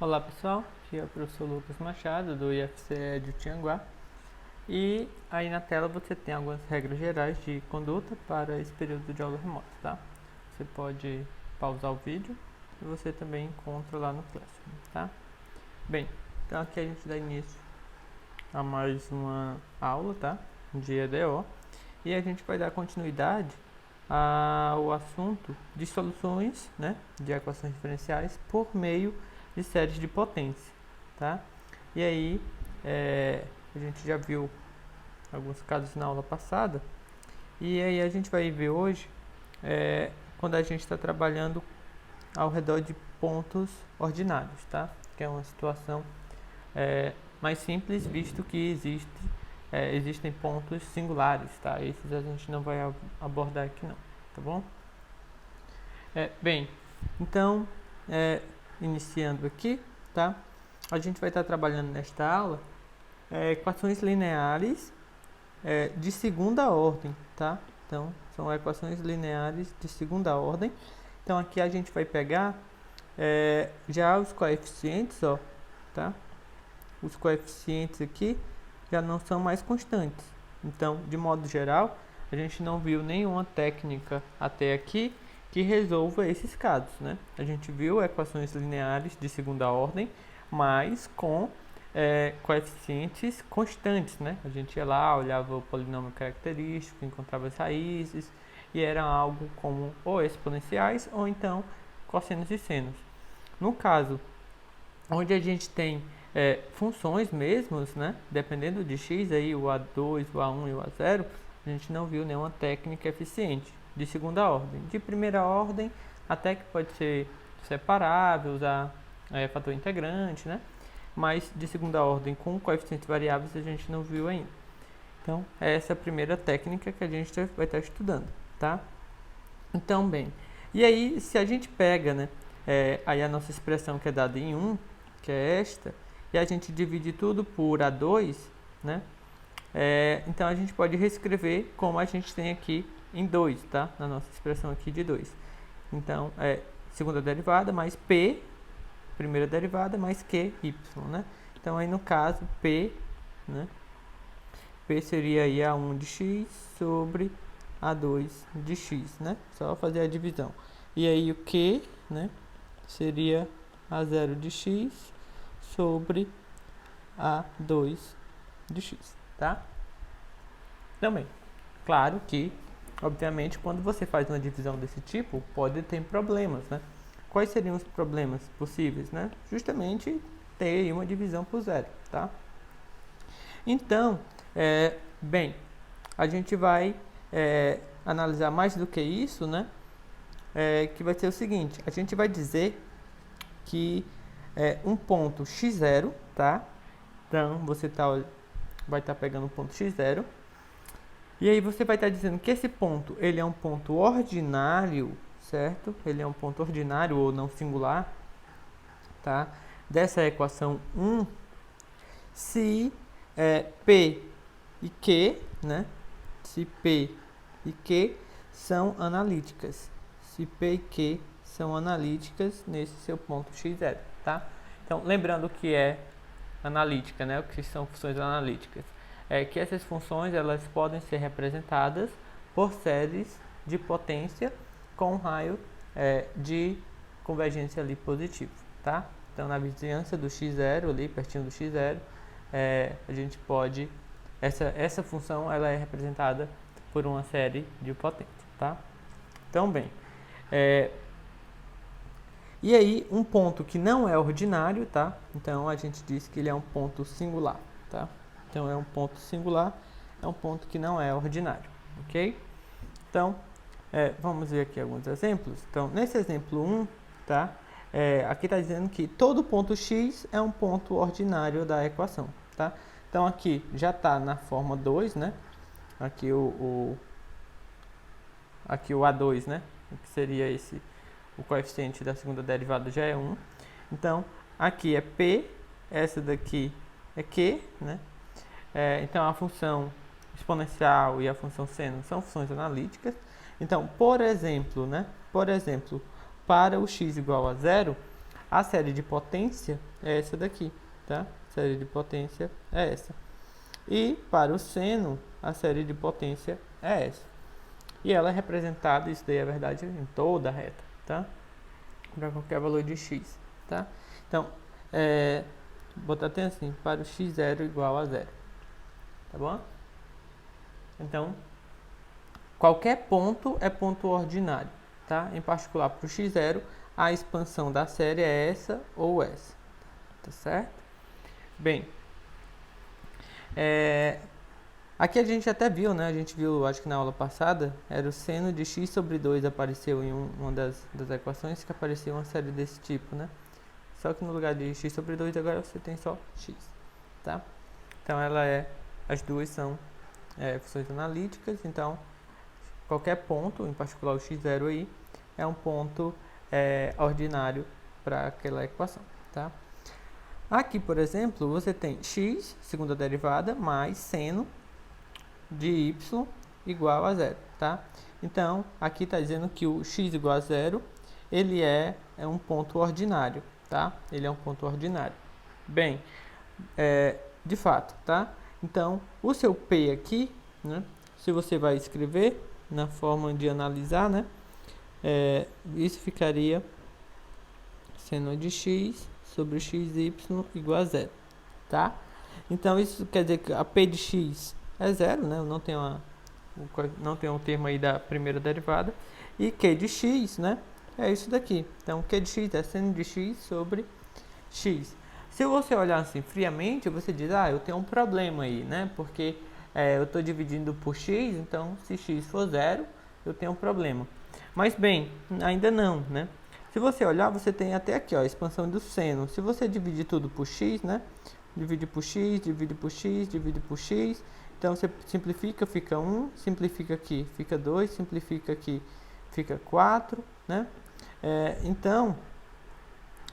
Olá pessoal, aqui é o professor Lucas Machado do IFCE Edu Tianguá. E aí na tela você tem algumas regras gerais de conduta para esse período de aula remota, tá? Você pode pausar o vídeo e você também encontra lá no Classroom, tá? Bem, então aqui a gente dá início a mais uma aula, tá? De EDO. E a gente vai dar continuidade ao assunto de soluções, né, de equações diferenciais por meio de séries de potência, tá? E aí, a gente já viu alguns casos na aula passada, e aí a gente vai ver hoje, quando a gente está trabalhando ao redor de pontos ordinários, tá? Que é uma situação mais simples, visto que existem pontos singulares, tá? Esses a gente não vai abordar aqui não, tá bom? Bem, então, iniciando aqui, tá? A gente vai estar trabalhando nesta aula equações lineares de segunda ordem, tá? Então, são equações lineares de segunda ordem. Então, aqui a gente vai pegar já os coeficientes, ó, tá? Os coeficientes aqui já não são mais constantes. Então, de modo geral, a gente não viu nenhuma técnica até aqui que resolva esses casos, né? A gente viu equações lineares de segunda ordem, mas com coeficientes constantes, né? A gente ia lá, olhava o polinômio característico, encontrava as raízes, e era algo como ou exponenciais ou então cossenos e senos. No caso, onde a gente tem funções mesmos, né? Dependendo de x, aí, o A2, o A1 e o A0, a gente não viu nenhuma técnica eficiente de segunda ordem. De primeira ordem, até que pode ser separável, usar fator integrante, né? Mas de segunda ordem com coeficientes variáveis a gente não viu ainda. Então, essa é a primeira técnica que a gente vai estar estudando, tá? Então, bem, e aí se a gente pega, né, aí a nossa expressão que é dada em 1, que é esta, e a gente divide tudo por A2, né, então a gente pode reescrever como a gente tem aqui em 2, tá? Na nossa expressão aqui de 2. Então, segunda derivada mais P, primeira derivada, mais QY, né? Então, aí no caso, P, né? P seria aí A1 de x sobre A2 de x, né? Só fazer a divisão. E aí o Q, né? Seria A0 de x sobre A2 de x, tá? Também, claro que, obviamente, quando você faz uma divisão desse tipo, pode ter problemas, né? Quais seriam os problemas possíveis, né? Justamente ter uma divisão por zero, tá? Então, bem, a gente vai analisar mais do que isso, né? Que vai ser o seguinte, a gente vai dizer que um ponto x0, tá? Então, você vai estar pegando um ponto x0, e aí você vai estar dizendo que esse ponto, ele é um ponto ordinário, certo? Ele é um ponto ordinário ou não singular, tá? Dessa equação 1, se P e Q, né? Se P e Q são analíticas. Se P e Q são analíticas nesse seu ponto x0, tá? Então, lembrando que é analítica, né? O que são funções analíticas? É que essas funções elas podem ser representadas por séries de potência com um raio de convergência ali positivo, tá? Então, na vizinhança do x0, ali pertinho do x0, a gente pode... Essa função ela é representada por uma série de potência, tá? Então, bem... E aí, um ponto que não é ordinário, tá? Então, a gente diz que ele é um ponto singular, tá? Então, é um ponto singular, é um ponto que não é ordinário, ok? Então, vamos ver aqui alguns exemplos. Então, nesse exemplo 1, tá? Aqui está dizendo que todo ponto x é um ponto ordinário da equação, tá? Então, aqui já está na forma 2, né? Aqui aqui o A2, né? Que seria o coeficiente da segunda derivada já é 1. Então, aqui é P, essa daqui é Q, né? Então, a função exponencial e a função seno são funções analíticas. Então, por exemplo, né? Por exemplo, para o x igual a 0, A série de potência é essa daqui, tá? A série de potência é essa. E para o seno, a série de potência é essa. E ela é representada, isso daí é verdade, em toda a reta, tá? Para qualquer valor de x, tá? Então, botar até assim, para o x0 igual a 0, tá bom? Então, qualquer ponto é ponto ordinário, tá? Em particular, para o x0, a expansão da série é essa ou essa, tá certo? Bem, aqui a gente até viu, né? A gente viu, acho que na aula passada, era o seno de x sobre 2 apareceu em uma das equações que apareceu uma série desse tipo, né? Só que no lugar de x sobre 2 agora você tem só x, tá? Então as duas são funções analíticas, então qualquer ponto, em particular o x0 aí, é um ponto ordinário para aquela equação, tá? Aqui, por exemplo, você tem x, segunda derivada, mais seno de y igual a 0, tá? Então, aqui está dizendo que o x igual a 0, ele é um ponto ordinário, tá? Ele é um ponto ordinário. Bem, de fato, tá? Então, o seu P aqui, né? Se você vai escrever na forma de analisar, né? Isso ficaria seno de x sobre xy igual a 0, tá? Então, isso quer dizer que a P de x é 0, né? Não tem um termo aí da primeira derivada. E Q de x, né? É isso daqui. Então, Q de x é seno de x sobre x. Se você olhar assim friamente, você diz, eu tenho um problema aí, né? Porque eu estou dividindo por x, então se x for 0, eu tenho um problema. Mas bem, ainda não, né? Se você olhar, você tem até aqui, ó, a expansão do seno. Se você dividir tudo por x, né? Divide por x, divide por x, divide por x. Então, você simplifica, fica 1. Simplifica aqui, fica 2. Simplifica aqui, fica 4, né? Então,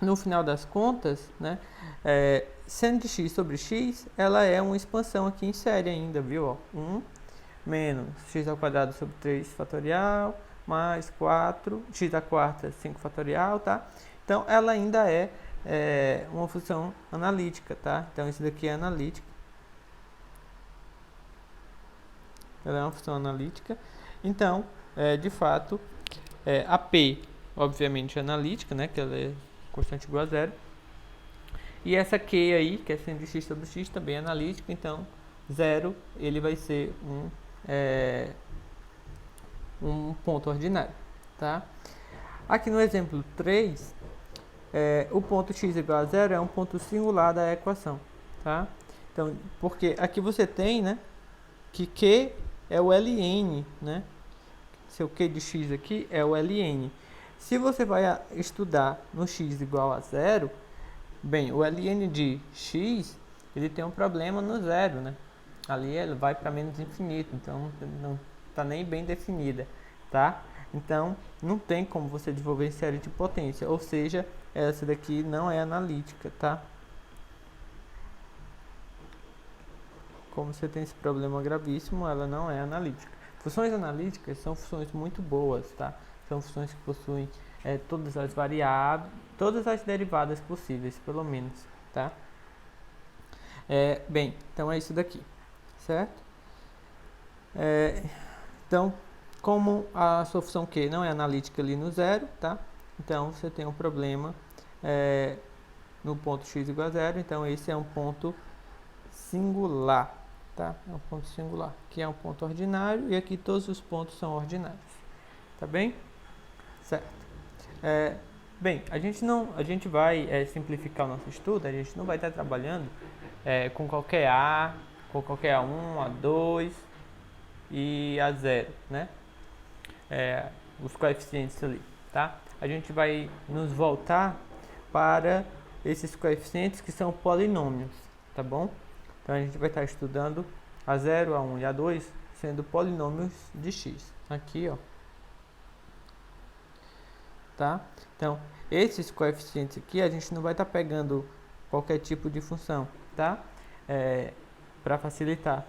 no final das contas, né? Seno de x sobre x, ela é uma expansão aqui em série ainda, viu? Ó, 1 menos x ao quadrado sobre 3 fatorial mais 4, x à quarta, 5 fatorial, tá? Então, ela ainda é uma função analítica, tá? Então, isso daqui é analítica. Ela é uma função analítica. Então, de fato, a P, obviamente, é analítica, né? Que ela é constante igual a 0. E essa Q aí, que é seno de x sobre x, também é analítica. Então, 0, ele vai ser um ponto ordinário, tá? Aqui no exemplo 3, o ponto x igual a 0 é um ponto singular da equação, tá? Então, porque aqui você tem, né, que Q é o ln, né? Seu Q de x aqui é o ln. Se você vai estudar no x igual a 0, bem, o ln de x, ele tem um problema no 0, né? Ali ele vai para menos infinito, então não está nem bem definida, tá? Então, não tem como você desenvolver série de potência, ou seja, essa daqui não é analítica, tá? Como você tem esse problema gravíssimo, ela não é analítica. Funções analíticas são funções muito boas, tá? São funções que possuem todas as variáveis, todas as derivadas possíveis, pelo menos, tá? Bem, então é isso daqui, certo? Então, como a sua função Q não é analítica ali no 0, tá? Então, você tem um problema no ponto x igual a 0, então esse é um ponto singular, tá? É um ponto singular, que é um ponto ordinário, e aqui todos os pontos são ordinários, tá bem? Certo. Bem, a gente vai simplificar o nosso estudo, a gente não vai estar trabalhando com qualquer A, com qualquer A1, A2 e A0, né? Os coeficientes ali, tá? A gente vai nos voltar para esses coeficientes que são polinômios, tá bom? Então, a gente vai estar estudando A0, A1 e A2 sendo polinômios de x. Aqui, ó. Tá? Então, esses coeficientes aqui, a gente não vai estar pegando qualquer tipo de função, tá? Para facilitar.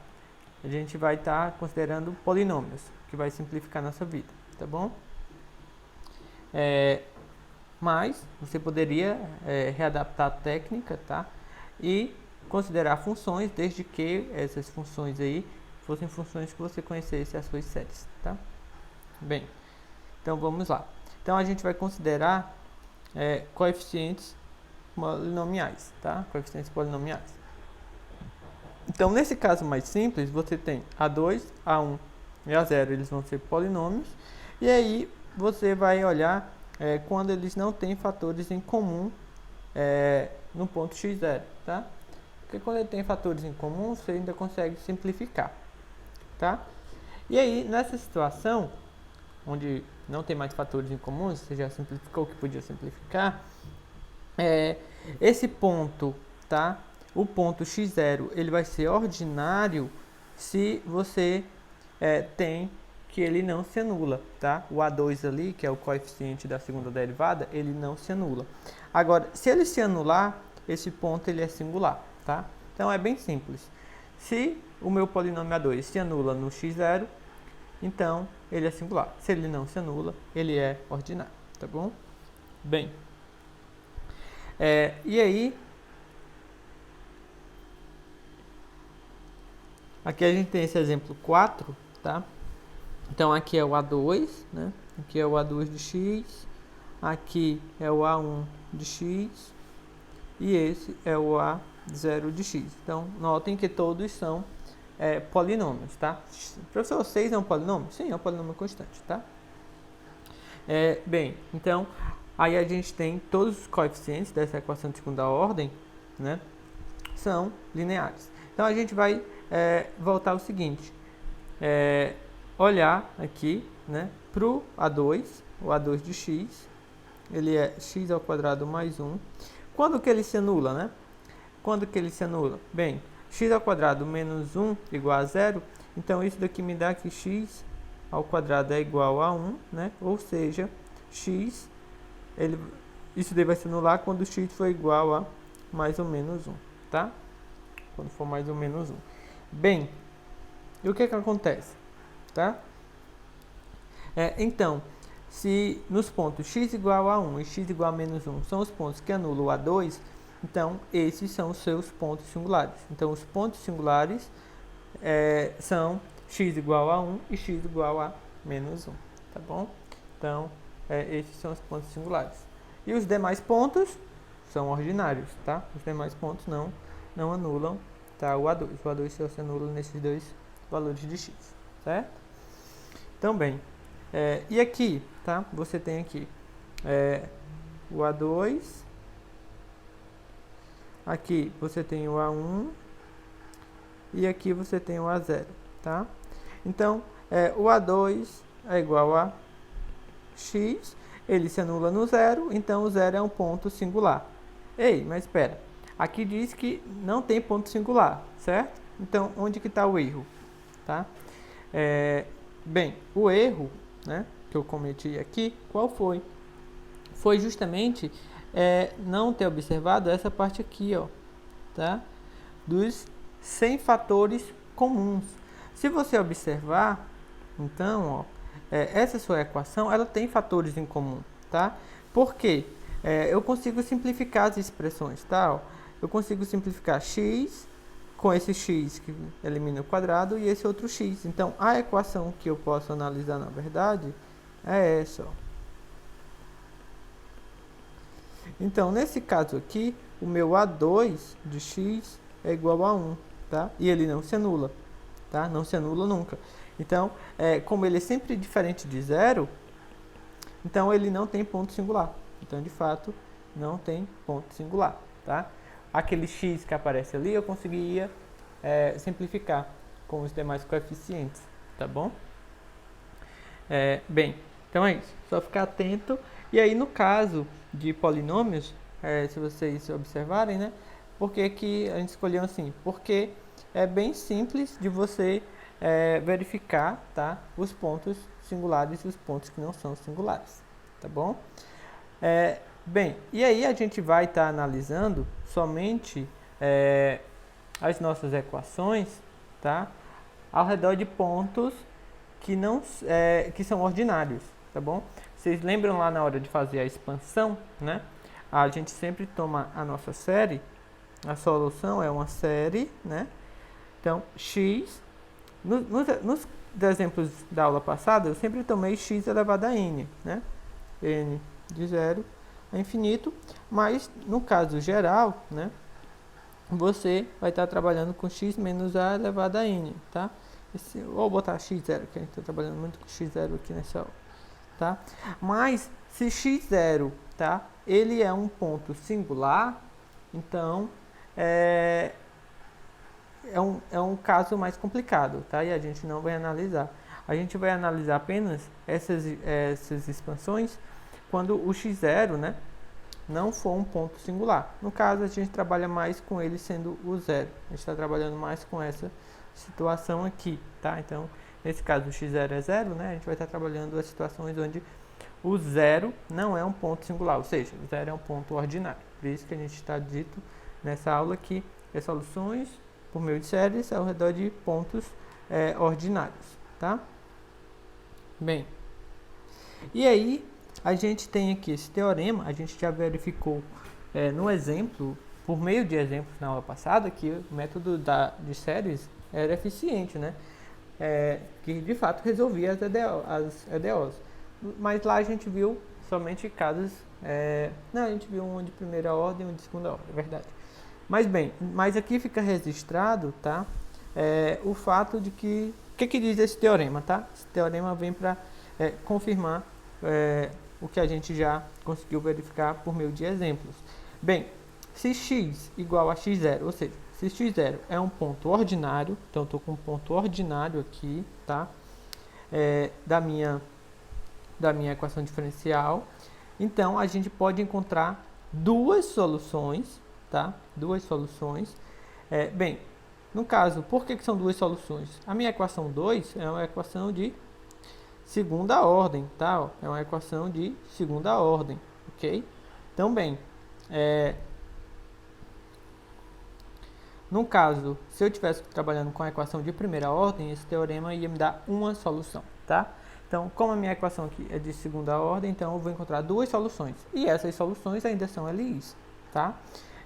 A gente vai estar considerando polinômios, que vai simplificar a nossa vida, tá bom? Mas você poderia readaptar a técnica, tá? E considerar funções, desde que essas funções aí fossem funções que você conhecesse as suas séries, tá? Bem, então vamos lá. Então a gente vai considerar coeficientes polinomiais, tá? Coeficientes polinomiais. Então nesse caso mais simples, você tem A2, A1 e A0, eles vão ser polinômios. E aí você vai olhar quando eles não têm fatores em comum no ponto x0, tá? Porque quando ele tem fatores em comum, você ainda consegue simplificar, tá? E aí, nessa situação, onde não tem mais fatores em comum, você já simplificou o que podia simplificar, esse ponto, tá? O ponto x0, ele vai ser ordinário se você tem que ele não se anula, tá? O A2 ali, que é o coeficiente da segunda derivada, ele não se anula. Agora, se ele se anular, esse ponto ele é singular, tá? Então é bem simples. Se o meu polinômio A2 se anula no x0, então ele é singular. Se ele não se anula, ele é ordinário, tá bom? Bem, e aí, aqui a gente tem esse exemplo 4, tá? Então aqui é o A2, né? Aqui é o A2 de x, aqui é o A1 de x e esse é o A0 de x. Então notem que todos são polinômios, tá? Professor, 6 é um polinômio? Sim, é um polinômio constante, tá? Bem, então aí a gente tem todos os coeficientes dessa equação de segunda ordem, né? São lineares. Então a gente vai voltar ao seguinte. Olhar aqui, né, para o A2 de x, ele é x ao quadrado mais 1. Quando que ele se anula, né? Quando que ele se anula? Bem, x ao quadrado menos 1 igual a 0, então isso daqui me dá que x ao quadrado é igual a 1, né? Ou seja, x, isso daí vai se anular quando x for igual a mais ou menos 1, tá? Quando for mais ou menos 1. Bem, e o que acontece? Tá? Então, se nos pontos x igual a 1 e x igual a menos 1 são os pontos que anulam o A2, então esses são os seus pontos singulares. Então, os pontos singulares são x igual a 1 e x igual a menos 1, tá bom? Então, esses são os pontos singulares. E os demais pontos são ordinários, tá? Os demais pontos não anulam, tá? O A2. O A2 só se anula nesses dois valores de x, certo? Então, bem, e aqui, tá? Você tem aqui o A2, aqui você tem o A1 e aqui você tem o A0, tá? Então, o A2 é igual a x, ele se anula no zero, então o zero é um ponto singular. Ei, mas espera, aqui diz que não tem ponto singular, certo? Então, onde que está o erro, tá? Bem, o erro, né, que eu cometi aqui, qual foi? Foi justamente não ter observado essa parte aqui, ó, tá? Dos sem fatores comuns. Se você observar, então, ó, essa sua equação, ela tem fatores em comum, tá? Por quê? Eu consigo simplificar as expressões, tá? Ó, eu consigo simplificar x com esse x que elimina o quadrado e esse outro x. Então, a equação que eu posso analisar, na verdade, é essa, ó. Então, nesse caso aqui, o meu A2 de x é igual a 1, tá? E ele não se anula, tá? Não se anula nunca. Então, como ele é sempre diferente de zero, então ele não tem ponto singular. Então, de fato, não tem ponto singular, tá? Aquele x que aparece ali, eu conseguiria simplificar com os demais coeficientes, tá bom? Bem, então é isso. Só ficar atento. E aí, no caso de polinômios, se vocês observarem, né? Por que que a gente escolheu assim? Porque é bem simples de você verificar, tá? Os pontos singulares e os pontos que não são singulares, tá bom? Bem, e aí a gente vai estar analisando somente as nossas equações, tá? Ao redor de pontos que não que são ordinários, tá bom? vocês lembram lá na hora de fazer a expansão, né? A gente sempre toma a nossa série, a solução é uma série, né? Então, x, nos exemplos da aula passada, eu sempre tomei x elevado a n, né? N de 0 a infinito, mas no caso geral, né? Você vai estar trabalhando com x menos a elevado a n, tá? Vou botar x0, que a gente está trabalhando muito com x0 aqui nessa aula, tá? Mas, se x0, tá? Ele é um ponto singular, então é um caso mais complicado, tá? E a gente não vai analisar. A gente vai analisar apenas essas expansões quando o x0, né, não for um ponto singular. No caso, a gente trabalha mais com ele sendo o zero. A gente está trabalhando mais com essa situação aqui, tá? Então, nesse caso, o x0 é zero, né? A gente vai estar trabalhando as situações onde o zero não é um ponto singular, ou seja, o zero é um ponto ordinário. Por isso que a gente está dito nessa aula que as soluções por meio de séries ao redor de pontos ordinários, tá? Bem, e aí a gente tem aqui esse teorema, a gente já verificou no exemplo, por meio de exemplos na aula passada, que o método de séries era eficiente, né? Que de fato resolvia as EDOs. Mas lá a gente viu somente casos, não, a gente viu um de primeira ordem e um de segunda ordem, é verdade. Mas bem, mas aqui fica registrado, tá? O fato de que, o que diz esse teorema, tá? Esse teorema vem para confirmar o que a gente já conseguiu verificar por meio de exemplos. Bem, se x igual a x0, ou seja, se x0 é um ponto ordinário, então estou com um ponto ordinário aqui, tá? Da minha equação diferencial, então a gente pode encontrar duas soluções, tá? Duas soluções. Bem, no caso, por que são duas soluções? A minha equação 2 é uma equação de segunda ordem, tá? É uma equação de segunda ordem, ok? Então, bem, no caso, se eu estivesse trabalhando com a equação de primeira ordem, esse teorema ia me dar uma solução, tá? Então, como a minha equação aqui é de segunda ordem, então eu vou encontrar duas soluções. E essas soluções ainda são LIs, tá?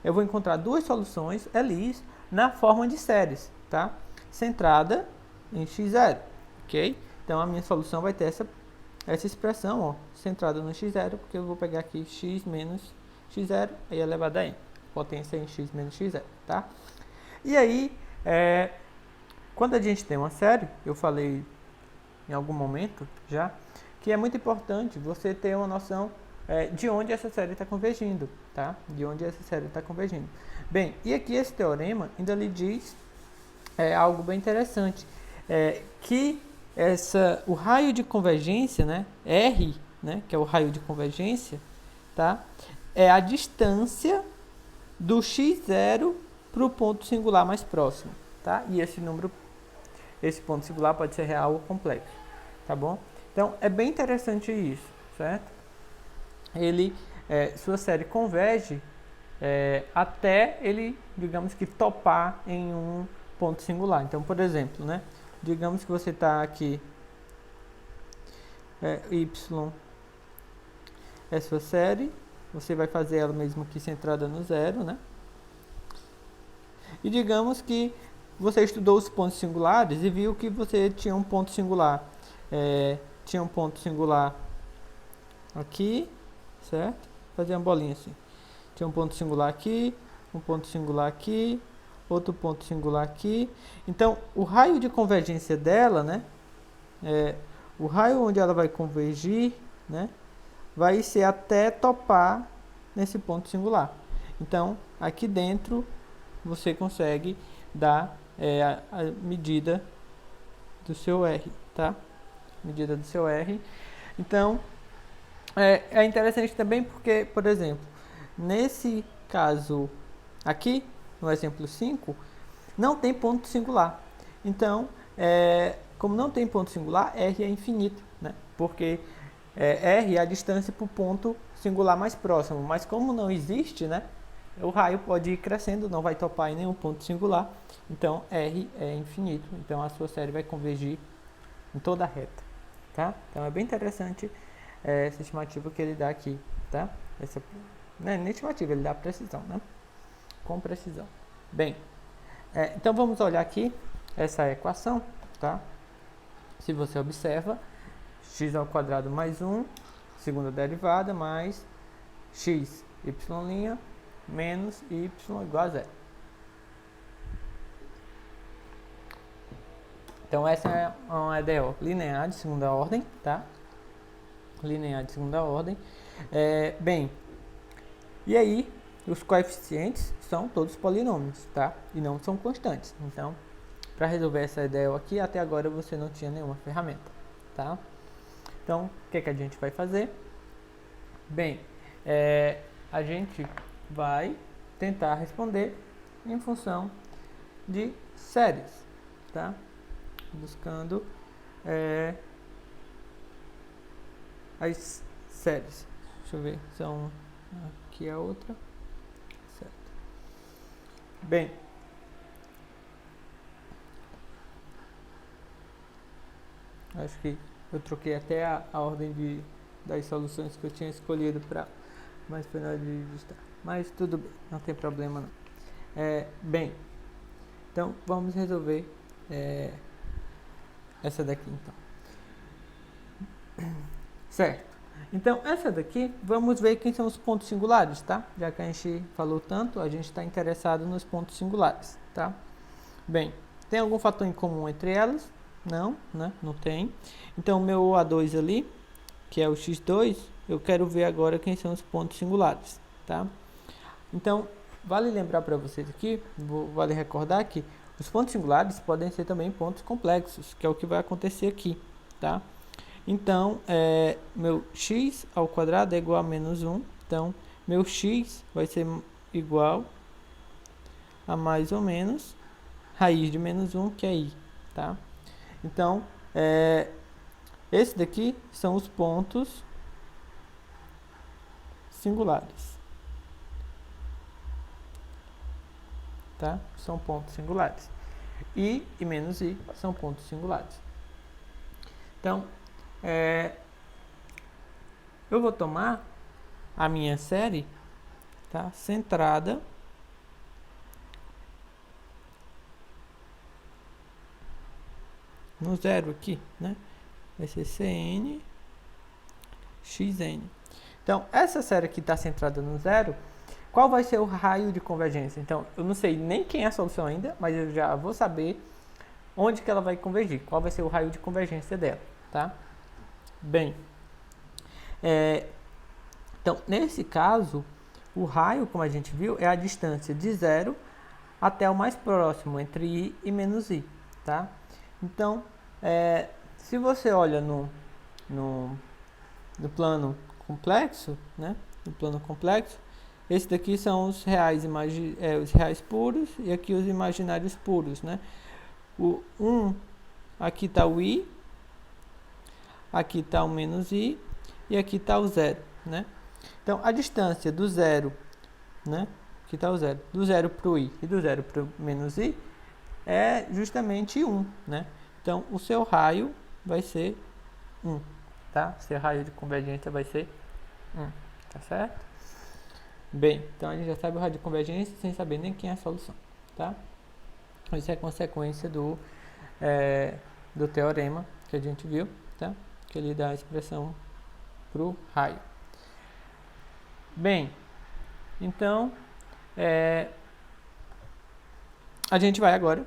Eu vou encontrar duas soluções LIs na forma de séries, tá? Centrada em x0, ok? Então, a minha solução vai ter essa expressão, ó, centrada no x0, porque eu vou pegar aqui x menos x0 e elevado a n. Potência em x menos x0, tá? E aí, quando a gente tem uma série, eu falei em algum momento já, que é muito importante você ter uma noção de onde essa série está convergindo, tá? De onde essa série está convergindo. Bem, e aqui esse teorema ainda lhe diz algo bem interessante, que o raio de convergência, né, R, né, que é o raio de convergência, tá? É a distância do x0 para o ponto singular mais próximo, tá? E esse ponto singular pode ser real ou complexo, tá bom? Então, é bem interessante isso, certo? Sua série converge até ele, digamos que, topar em um ponto singular. Então, por exemplo, né? Digamos que você está aqui, y é sua série, você vai fazer ela mesmo aqui centrada no zero, né? E digamos que você estudou os pontos singulares e viu que você tinha um ponto singular. Tinha um ponto singular aqui, certo? Fazer uma bolinha assim. Tinha um ponto singular aqui, um ponto singular aqui, outro ponto singular aqui. Então, o raio de convergência dela, né? O raio onde ela vai convergir, né? Vai ser até topar nesse ponto singular. Então, aqui dentro, você consegue dar a medida do seu R, tá? Medida do seu R. Então, é interessante também porque, por exemplo, nesse caso aqui, no exemplo 5, não tem ponto singular. Então, como não tem ponto singular, R é infinito, né? Porque R é a distância para o ponto singular mais próximo. Mas como não existe, né? O raio pode ir crescendo, não vai topar em nenhum ponto singular. Então, R é infinito. Então, a sua série vai convergir em toda a reta, tá? Então, é bem interessante essa estimativa que ele dá aqui, tá? Essa, não é nem estimativa, ele dá precisão, né? Com precisão. Bem, então vamos olhar aqui essa equação, tá? Se você observa, x ao quadrado mais 1, segunda derivada, mais x, y' menos y igual a zero. Então essa é uma EDO linear de segunda ordem, tá? Linear de segunda ordem. Bem, e aí os coeficientes são todos polinômios, tá? E não são constantes. Então, para resolver essa EDO aqui, até agora você não tinha nenhuma ferramenta, tá? Então, o que a gente vai fazer? Bem, a gente vai tentar responder em função de séries, tá? Buscando as séries. Deixa eu ver, são aqui a outra, certo? Bem, acho que eu troquei até a ordem das soluções que eu tinha escolhido para mais final de digitar. Mas tudo bem, não tem problema não. Bem, então vamos resolver essa daqui então. Certo. Então essa daqui, vamos ver quem são os pontos singulares, tá? Já que a gente falou tanto, a gente está interessado nos pontos singulares, tá? Bem, tem algum fator em comum entre elas? Não, né? Não tem. Então, o meu A2 ali, que é o x2, eu quero ver agora quem são os pontos singulares, tá? Então, vale lembrar para vocês aqui, vale recordar que os pontos singulares podem ser também pontos complexos, que é o que vai acontecer aqui, tá? Então, meu x ao quadrado é igual a menos 1, então, meu x vai ser igual a mais ou menos raiz de menos 1, que é i, tá? Então, esse daqui são os pontos singulares, tá? São pontos singulares. I e menos i são pontos singulares. Então, eu vou tomar a minha série, tá? Centrada no zero aqui, né? Vai ser Cn, Xn. Então, essa série aqui está centrada no zero. Qual vai ser o raio de convergência? Então, eu não sei nem quem é a solução ainda, mas eu já vou saber onde que ela vai convergir. Qual vai ser o raio de convergência dela, tá? Bem, então, nesse caso, o raio, como a gente viu, é a distância de zero até o mais próximo, entre i e menos i, tá? Então, se você olha no plano complexo, né? No plano complexo, esse daqui são os reais, os reais puros e aqui os imaginários puros, né? Aqui está o i, aqui está o menos i e aqui está o zero, né? Então, a distância do zero, né? Aqui está o zero, do zero para o i e do zero para o menos i é justamente 1, né? Então, o seu raio vai ser 1, tá? Seu raio de convergência vai ser 1, tá certo? Bem, então a gente já sabe o raio de convergência sem saber nem quem é a solução, tá? Isso é consequência do teorema que a gente viu, tá? Que ele dá a expressão para o raio. Bem, então, a gente vai agora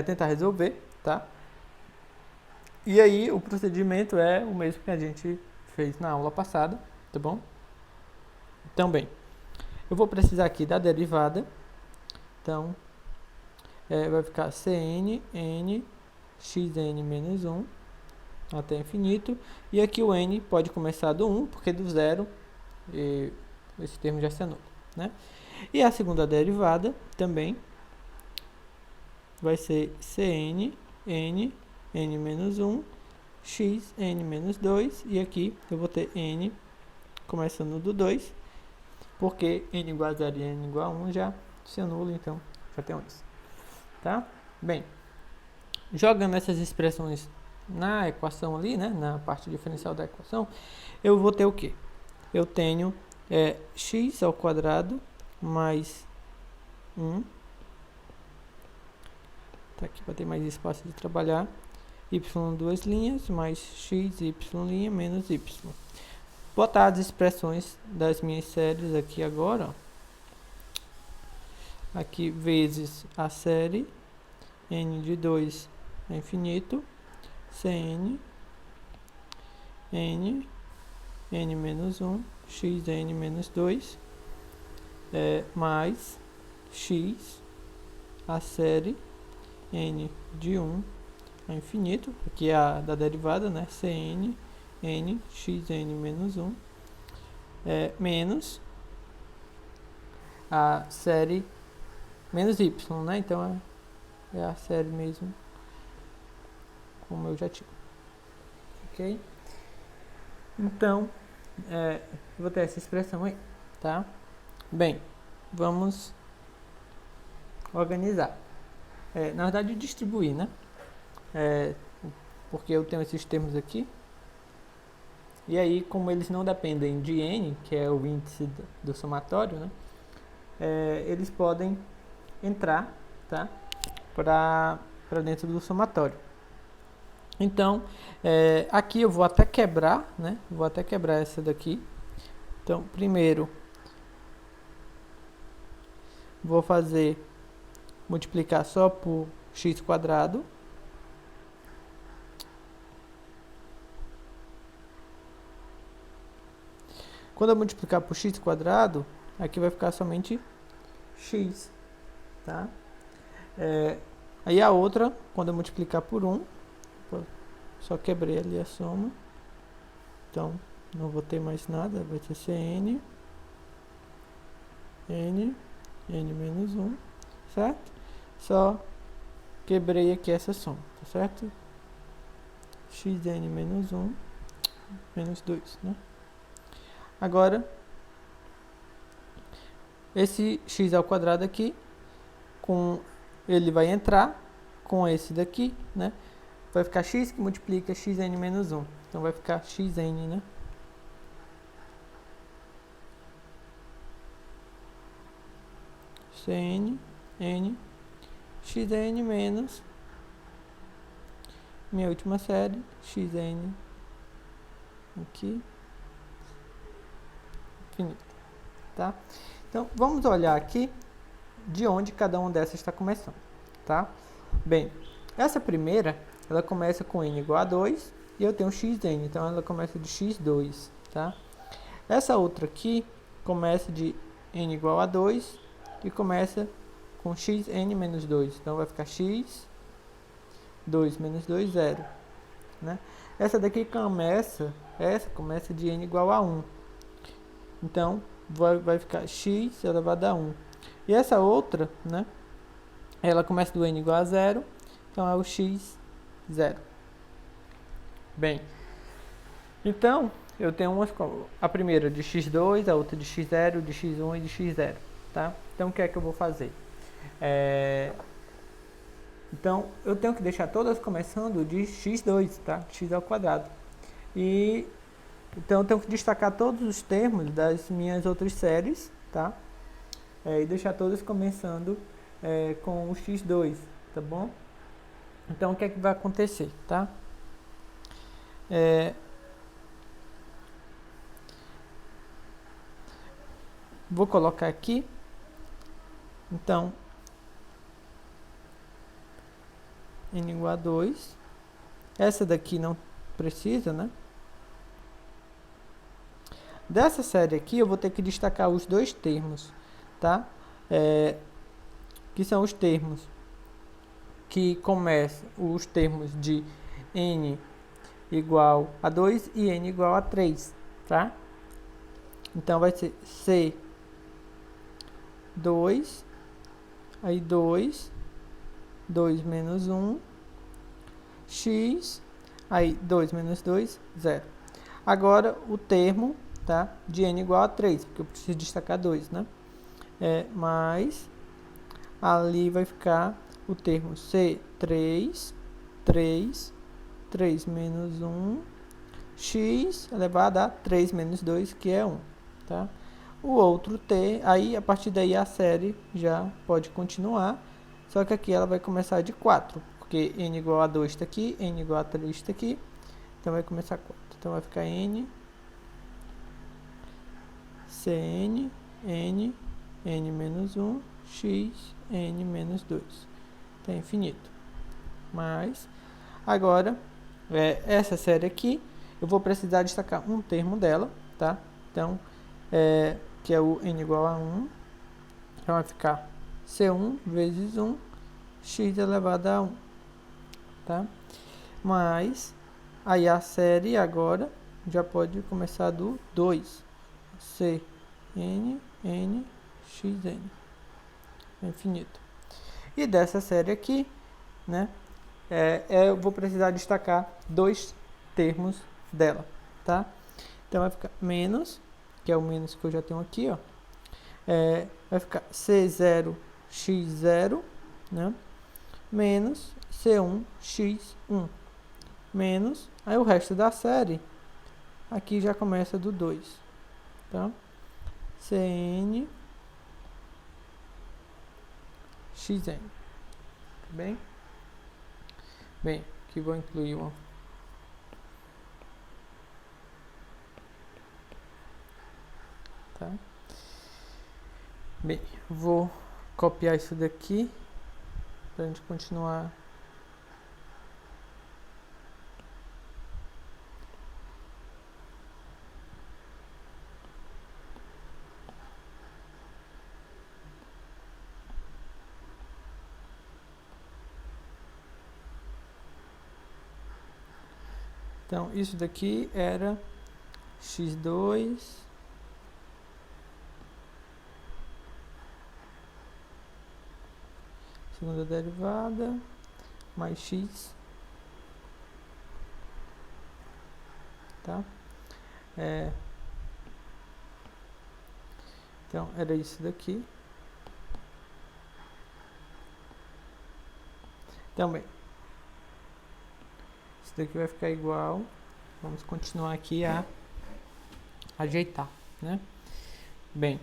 tentar resolver, tá? E aí, o procedimento é o mesmo que a gente fez na aula passada, tá bom? Então, bem, eu vou precisar aqui da derivada. Então, vai ficar Cn, n, xn menos 1, até infinito. E aqui o n pode começar do 1, porque do zero, esse termo já se anula, né? E a segunda derivada também vai ser Cn, n, n menos 1, x, n menos 2. E aqui eu vou ter n começando do 2, porque n igual a 0 e n igual a 1 já se anula, então já tem isso, tá? Bem, jogando essas expressões na equação ali, né, na parte diferencial da equação, eu vou ter o quê? Eu tenho x ao quadrado mais 1, tá aqui para ter mais espaço de trabalhar, y duas linhas, mais x, y' menos y. Botar as expressões das minhas séries aqui agora, ó. Aqui vezes a série n de 2 é infinito, cn, n menos 1, xn menos 2, mais x, a série n de 1 é infinito, aqui é a da derivada, né? Cn, n, xn menos 1, menos a série menos y, né? Então é a série mesmo, como eu já tinha. Ok? Então, vou ter essa expressão aí, tá? Bem, vamos organizar. Na verdade, distribuir, né? Porque eu tenho esses termos aqui. E aí, como eles não dependem de n, que é o índice do somatório, né? Eles podem entrar, tá? Para dentro do somatório. Então, aqui eu vou até quebrar, né? Vou até quebrar essa daqui. Então, primeiro, vou fazer multiplicar só por x quadrado. Quando eu multiplicar por x quadrado, aqui vai ficar somente x, tá? Aí a outra, quando eu multiplicar por 1, só quebrei ali a soma. Então, não vou ter mais nada, vai ser Cn, n menos 1, certo? Só quebrei aqui essa soma, tá certo? Xn menos 1, menos 2, né? Agora, esse x ao quadrado aqui, ele vai entrar com esse daqui, né? Vai ficar x que multiplica xn menos 1. Então, vai ficar xn, né? Cn, n, xn menos minha última série, xn aqui, infinito, tá? Então, vamos olhar aqui de onde cada uma dessas está começando, tá? Bem, essa primeira, ela começa com n igual a 2 e eu tenho xn, então ela começa de x2, tá? Essa outra aqui começa de n igual a 2 e começa com xn menos 2, então vai ficar x 2 menos 2, 0, né? Essa daqui começa de n igual a 1, então vai ficar x elevado a 1. E essa outra, né, ela começa do n igual a 0, então é o x 0. Bem, então eu tenho a primeira de x2, a outra de x0, de x1 e de x0, tá? Então o que é que eu vou fazer? Então eu tenho que deixar todas começando de x2, tá? X ao quadrado. E então eu tenho que destacar todos os termos das minhas outras séries, tá? E deixar todas começando com o x2, tá bom? Então o que é que vai acontecer, tá? Vou colocar aqui, então, n igual a 2, essa daqui não precisa, né? Dessa série aqui eu vou ter que destacar os dois termos, tá? Que são os termos que começam, os termos de n igual a 2 e n igual a 3, tá? Então vai ser C 2, aí 2 menos 1, x, aí 2 menos 2, 0. Agora o termo, tá, de n igual a 3, porque eu preciso destacar 2, né? Mais, ali vai ficar o termo C3, 3, 3 menos 1, x elevado a 3 menos 2, que é 1, tá? O outro t, aí a partir daí a série já pode continuar, só que aqui ela vai começar de 4, porque n igual a 2 está aqui, n igual a 3 está aqui, então vai começar 4. Então vai ficar n, cn, n, n menos 1, x, n menos 2. Tá infinito. Mas, agora, essa série aqui, eu vou precisar destacar um termo dela, tá? Então, que é o n igual a 1. Então, vai ficar C1 vezes 1, x elevado a 1, tá? Mas, aí a série agora já pode começar do 2. C, n, n, x, n. Infinito. E dessa série aqui, né? Eu vou precisar destacar dois termos dela, tá? Então vai ficar menos, que é o menos que eu já tenho aqui, ó. Vai ficar C0, X0, né? Menos C1, X1. Menos, aí o resto da série, aqui já começa do 2, tá? Cn, Xn, tá bem? Bem, aqui vou incluir uma. Tá? Bem, vou copiar isso daqui para a gente continuar. Então, isso daqui era x2 segunda derivada mais x, tá? Então, era isso daqui. Então, bem, isso daqui vai ficar igual. Vamos continuar aqui a ajeitar, né? Bem,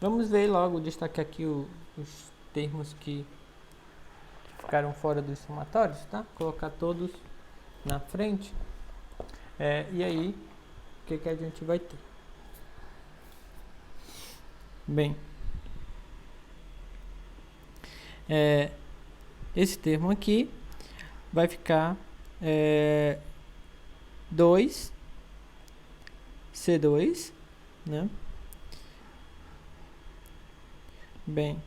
vamos ver logo, destacar aqui os termos que ficaram fora dos somatórios, tá? Colocar todos na frente. E aí, o que a gente vai ter? Bem, esse termo aqui vai ficar 2 C2, né? Bem,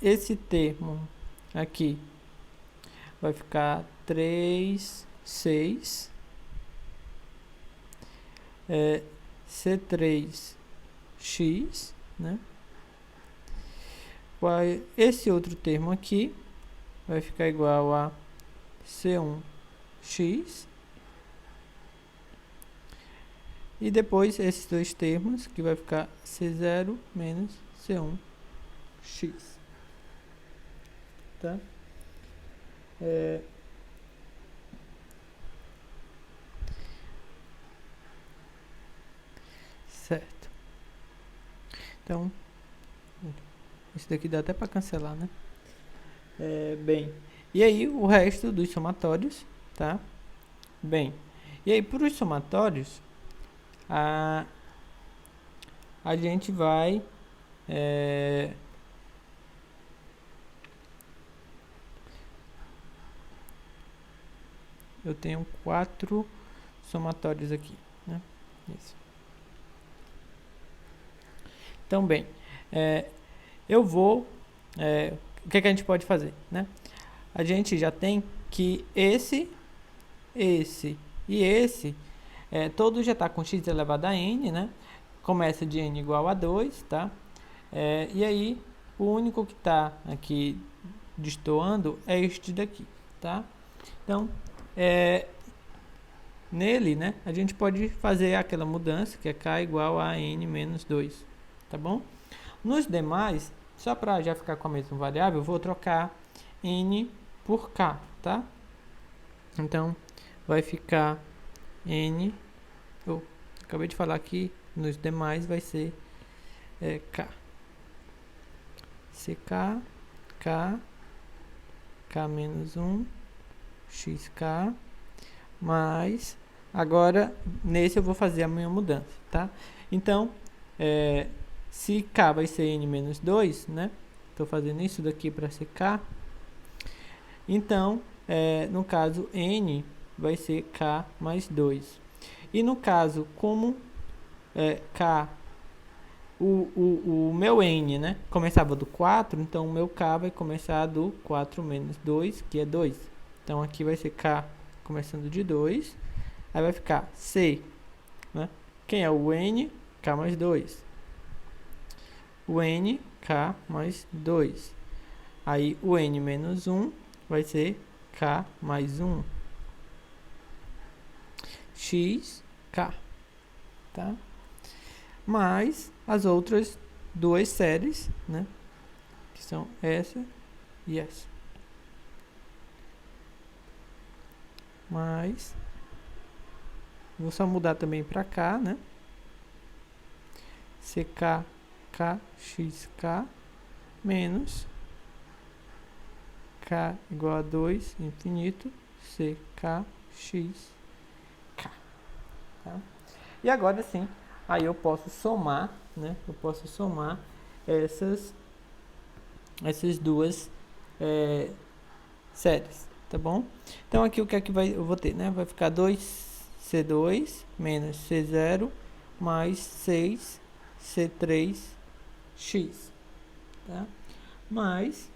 esse termo aqui vai ficar 3, 6, C3x, né? Esse outro termo aqui vai ficar igual a C1x. E depois esses dois termos, que vai ficar C0 menos C1x. Tá? Certo. Então, isso daqui dá até para cancelar, né? Bem, e aí o resto dos somatórios, tá? Bem, e aí para os somatórios, a gente vai eu tenho 4 somatórios aqui, né? Isso. Então, bem, eu vou... o que a gente pode fazer, né? A gente já tem que esse e esse, todo já está com x elevado a n, né? Começa de n igual a 2, tá? E aí, o único que está aqui destoando é este daqui, tá? Então, nele, né, a gente pode fazer aquela mudança que é k igual a n menos 2, tá bom? Nos demais, só para já ficar com a mesma variável, eu vou trocar n por k, tá? Então, vai ficar N, eu acabei de falar que nos demais vai ser K. CK, K, K menos 1, XK, mais, agora nesse eu vou fazer a minha mudança, tá? Então, se K vai ser N menos 2, né? Estou fazendo isso daqui para ser K. Então, no caso, N vai ser K mais 2. E no caso, como K, o meu N, né, começava do 4, então o meu K vai começar do 4 menos 2, que é 2. Então, aqui vai ser K começando de 2. Aí vai ficar C, né? Quem é o N? K mais 2. O N, K mais 2. Aí, o N menos 1 vai ser K mais 1. X, K, tá? Mais as outras duas séries, né? Que são essa e essa. Mas vou só mudar também para K, né? CK, K, XK, menos K igual a 2, infinito, CK, X, K. Tá? E agora sim, aí eu posso somar, né? Eu posso somar essas duas séries, tá bom? Então aqui o que é que eu vou ter, né? Vai ficar 2C2 menos C0 mais 6C3X, tá? Mais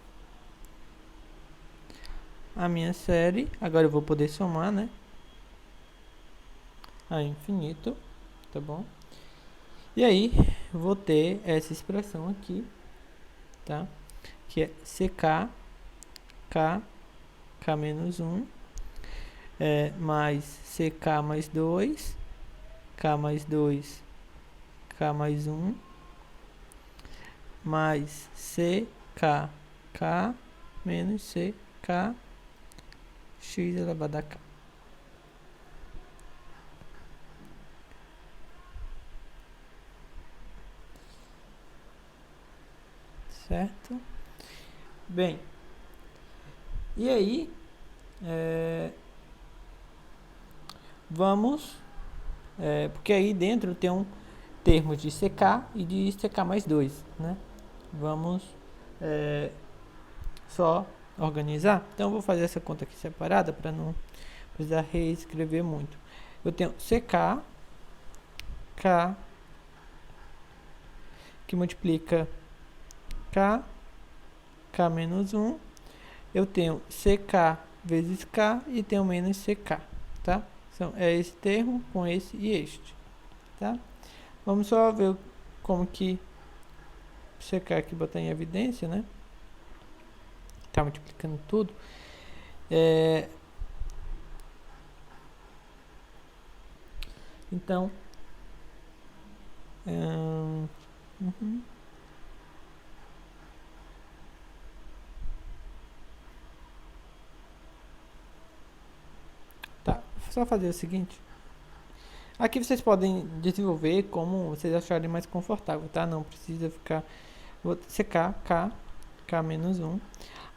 a minha série, agora eu vou poder somar, né? A infinito, tá bom? E aí, vou ter essa expressão aqui, tá? Que é CK, K, K menos 1, mais CK mais 2, K mais 2, K mais 1, mais CK, K menos CK, X elevado a K. Certo? Bem, e aí, vamos, porque aí dentro tem um termo de CK e de CK mais 2, né? Vamos só organizar. Então, eu vou fazer essa conta aqui separada para não precisar reescrever muito. Eu tenho CK, K, que multiplica K, K menos 1. Eu tenho CK vezes K e tenho menos CK, tá? Então, é esse termo com esse e este, tá? Vamos só ver como que CK aqui botar em evidência, né? Tá multiplicando tudo. Então, tá, só fazer o seguinte. Aqui vocês podem desenvolver como vocês acharem mais confortável, tá? Não precisa ficar... CK, K, K menos 1.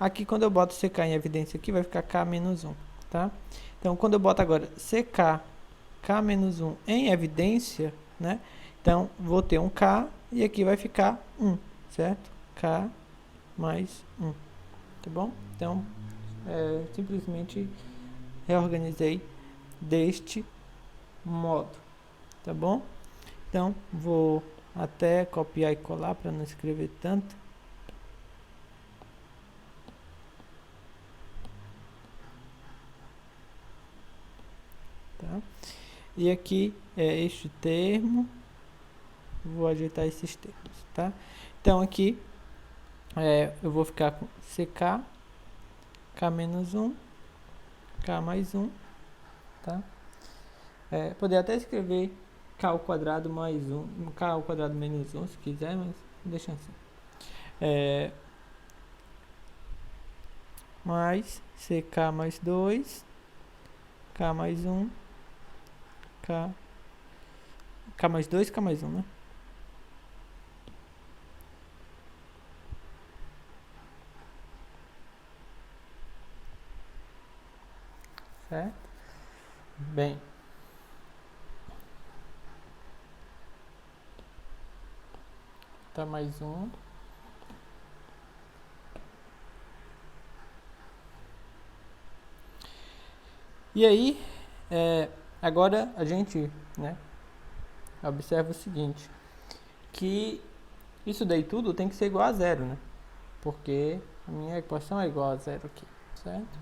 Aqui, quando eu boto CK em evidência aqui, vai ficar K menos 1, tá? Então, quando eu boto agora CK, K menos 1 em evidência, né? Então, vou ter um K e aqui vai ficar 1, certo? K mais 1, tá bom? Então, simplesmente reorganizei deste modo, tá bom? Então, vou até copiar e colar para não escrever tanto. Tá? E aqui é este termo. Vou ajeitar esses termos, tá? Então, aqui eu vou ficar com CK, K menos 1, K mais 1, tá? Poder até escrever K ao quadrado mais 1, K ao quadrado menos 1, se quiser, mas deixa assim. Mais CK mais 2, K mais 1, K mais 2, K mais 1, né? Certo? Bem, tá mais 1. E aí, agora a gente, né, observa o seguinte, que isso daí tudo tem que ser igual a zero, né? Porque a minha equação é igual a zero aqui, certo?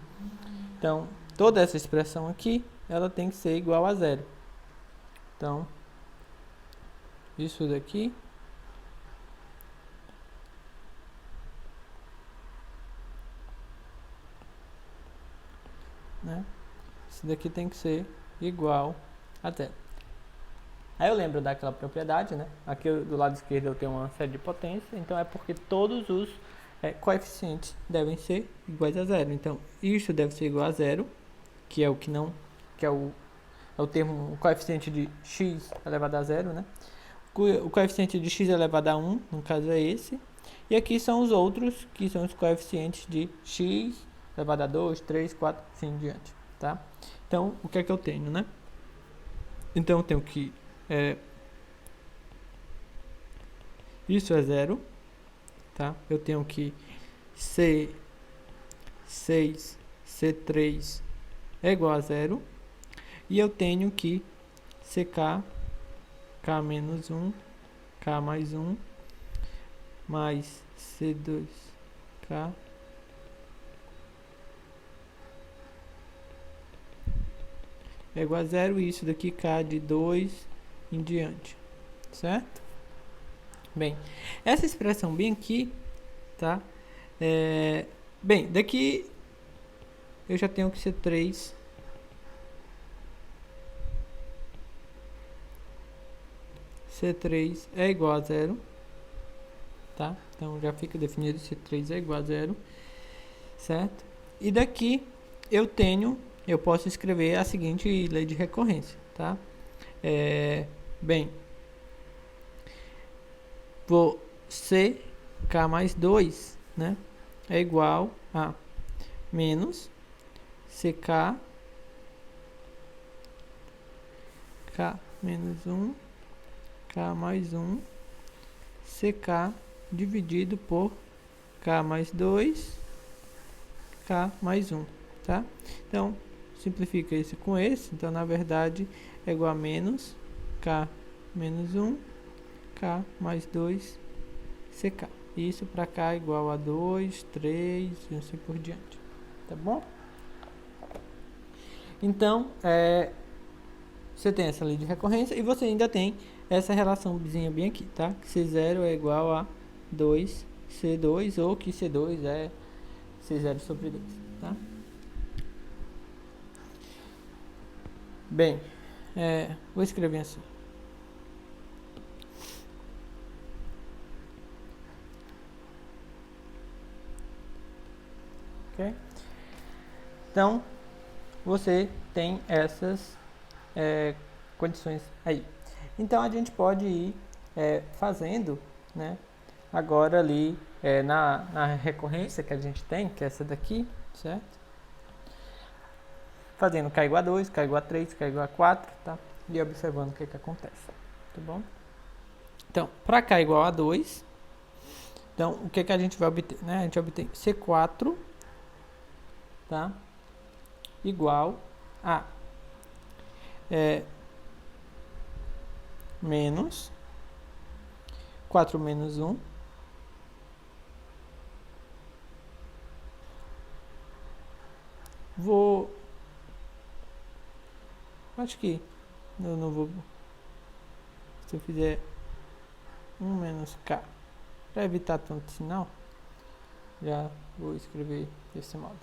Então, toda essa expressão aqui, ela tem que ser igual a zero. Então, isso daqui né? Isso daqui tem que ser igual a zero. Aí eu lembro daquela propriedade, né? Aqui do lado esquerdo eu tenho uma série de potência, então é porque todos os coeficientes devem ser iguais a zero. Então, isso deve ser igual a zero, que é o que não, que é o termo, o coeficiente de x elevado a zero, né? O coeficiente de x elevado a 1, no caso é esse. E aqui são os outros, que são os coeficientes de x elevado a 2, 3, 4, assim em diante, tá? Então, o que é que eu tenho, né? Então, eu tenho que... isso é zero, tá? Eu tenho que C6, C3 é igual a zero. E eu tenho que CK, K menos 1, K mais 1, mais C2K é igual a zero, e isso daqui K de 2 em diante, certo? Bem, essa expressão bem aqui, tá? Bem, daqui eu já tenho que ser 3. C3 é igual a zero, tá? Então já fica definido C3 é igual a zero, certo? E daqui eu posso escrever a seguinte lei de recorrência, tá? Bem, vou CK mais 2, né? É igual a menos CK K menos 1, K mais 1, CK dividido por K mais 2, K mais 1, tá? Então, simplifica esse com esse, então na verdade é igual a menos K menos 1, K mais 2, CK. Isso para cá é igual a 2, 3 e assim por diante, tá bom? Então, você tem essa lei de recorrência e você ainda tem essa relaçãozinha bem aqui, tá? Que C0 é igual a 2C2 ou que C2 é C0 sobre 2, tá? Bem, vou escrever assim. Ok? Então, você tem essas condições aí. Então, a gente pode ir fazendo, né? Agora ali na recorrência que a gente tem, que é essa daqui, certo? Fazendo K igual a 2, K igual a 3, K igual a 4, tá? E observando o que acontece, tá bom? Então, para K igual a 2, então o que a gente vai obter, né? A gente obtém C4, tá? Igual a menos 4 menos 1 acho que eu não vou, se eu fizer 1 menos K, para evitar tanto sinal, já vou escrever desse modo,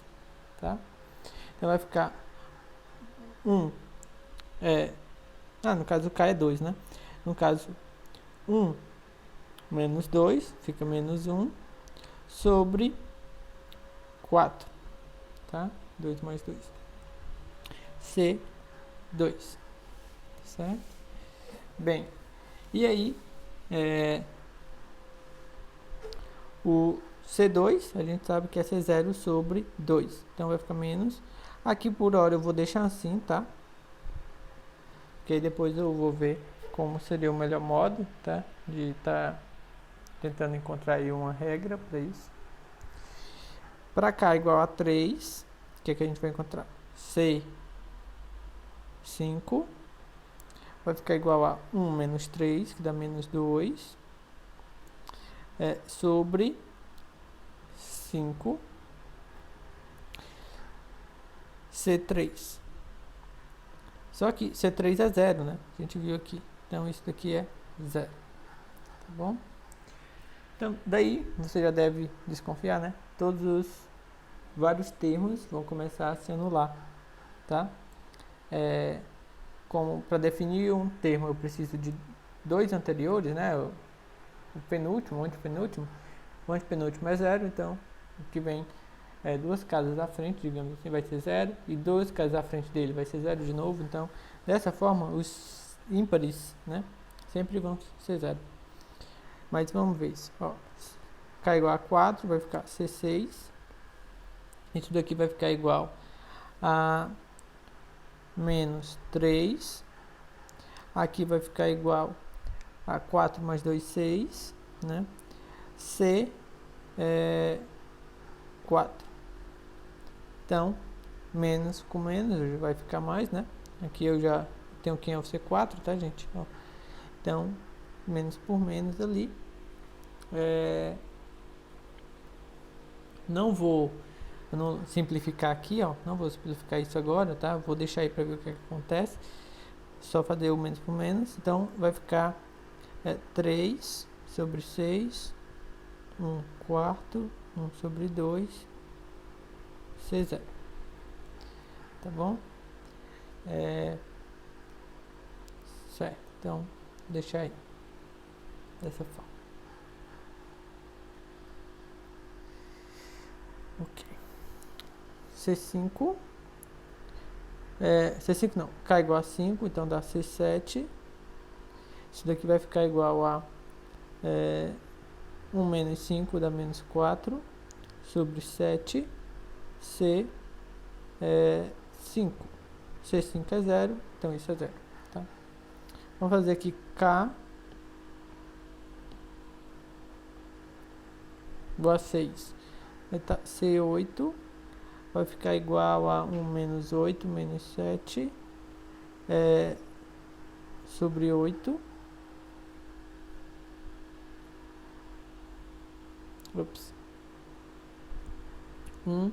tá? Então vai ficar 1, no caso o K é 2, né? No caso 1 menos 2, fica menos 1, sobre 4, tá? 2 mais 2. C2, certo? Bem, e aí, o C2, a gente sabe que é C0 sobre 2, então vai ficar menos. Aqui por hora eu vou deixar assim, tá? Porque aí depois eu vou ver como seria o melhor modo, tá? De estar tentando encontrar aí uma regra para isso. Para cá igual a 3, o que é que a gente vai encontrar? C5 vai ficar igual a 1 menos 3, que dá menos 2, sobre 5 C3. Só que C3 é 0, né? A gente viu aqui. Então isso daqui é 0. Tá bom? Então daí você já deve desconfiar, né? Todos os vários termos vão começar a se anular, tá? Como para definir um termo eu preciso de dois anteriores, né? O penúltimo, o antepenúltimo. O antepenúltimo é 0, então o que vem duas casas à frente, digamos assim, vai ser 0, e duas casas à frente dele vai ser 0 de novo. Então, dessa forma, os ímpares, né, sempre vão ser 0. Mas vamos ver isso. Ó, K igual a 4 vai ficar C6. Isso daqui vai ficar igual a menos 3. Aqui vai ficar igual a 4 mais 2, 6, né? C 4. Então, menos com menos vai ficar mais, né? Aqui eu já tenho quem é o C4, tá, gente? Ó. Então, menos por menos ali. Não vou simplificar aqui, ó. Não vou simplificar isso agora, tá? Vou deixar aí para ver o que acontece. Só fazer o menos por menos. Então, vai ficar 3 sobre 6, 1 quarto, 1 sobre 2, C0. Tá bom? Certo. Então, deixar aí. Dessa forma. Ok. C5. C5 não. K igual a 5, então dá C7. Isso daqui vai ficar igual a 1 menos 5 dá menos 4 sobre 7 C 5. C5 é 0, então isso é 0. Tá? Vamos fazer aqui K igual a 6. C8 vai ficar igual a 1 menos 8 menos 7 sobre 8. Ups. 1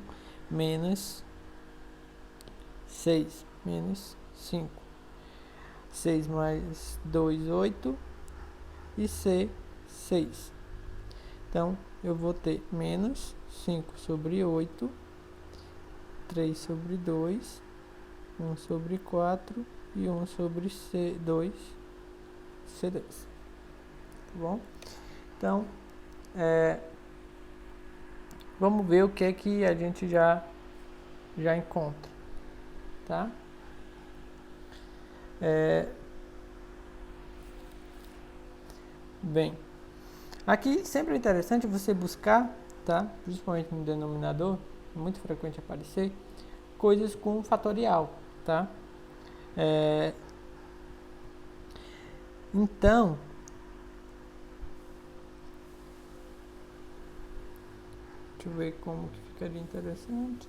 menos 6 menos 5. 6 mais 2, 8 e C, 6. Então, eu vou ter menos 5 sobre 8, 3 sobre 2, 1 sobre 4 e 1 sobre C2, C2. Tá bom? Então, vamos ver o que é que a gente já encontra, tá? Bem, aqui sempre é interessante você buscar, tá? Principalmente no denominador, é muito frequente aparecer, coisas com fatorial, tá? Então, deixa eu ver como que ficaria interessante.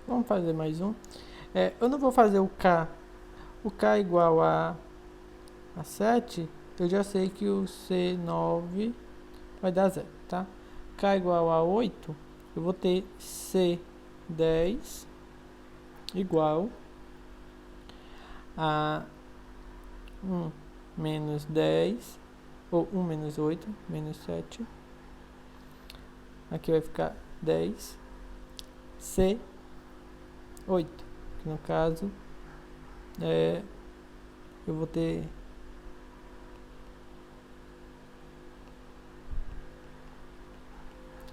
Vamos fazer mais um. Eu não vou fazer o K. O K igual a 7, eu já sei que o C9 vai dar 0, tá? K igual a 8, eu vou ter C10 igual a 1 menos 10, ou 1 menos 8, menos 7. Aqui vai ficar 10. C8, que no caso eu vou ter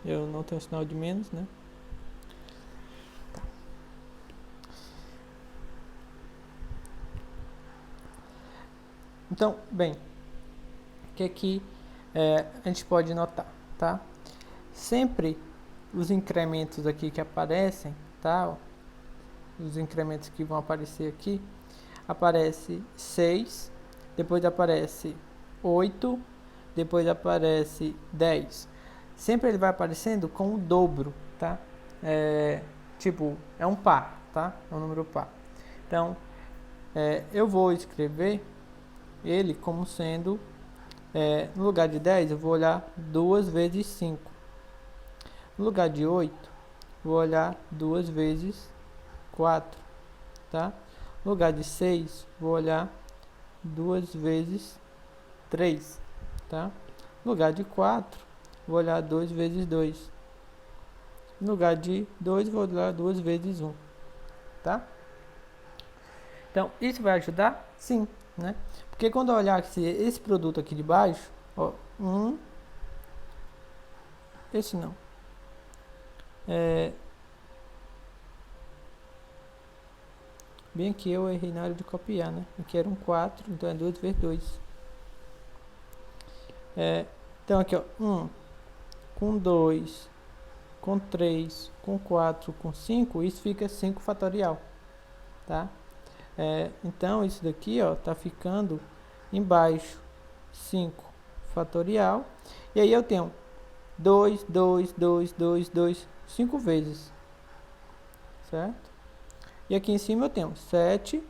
eu não tenho sinal de menos, né? Então, bem, o que a gente pode notar, tá? Sempre os incrementos aqui que aparecem, tá? Os incrementos que vão aparecer aqui, aparece 6, depois aparece 8, depois aparece 10. Sempre ele vai aparecendo com o dobro, tá? Tipo, é um par, tá? É um número par. Então, eu vou escrever ele como sendo, no lugar de 10, eu vou olhar 2 vezes 5. No lugar de 8, vou olhar 2 vezes 4, tá? No lugar de 6, vou olhar 2 vezes 3, tá? No lugar de 4, vou olhar 2 vezes 2. No lugar de 2, vou olhar 2 vezes 1, tá? Então, isso vai ajudar? Sim, né? Porque quando eu olhar esse produto aqui de baixo, ó, esse não. Bem aqui eu errei na hora de copiar, né? Aqui era um 4, então é 2 vezes 2. Então aqui, ó, 1 com 2, com 3, com 4, com 5, isso fica 5 fatorial, tá? Então isso daqui, ó, tá ficando embaixo 5 fatorial, e aí eu tenho 2, 2, 2, 2, 2, 5 vezes, certo? E aqui em cima eu tenho 7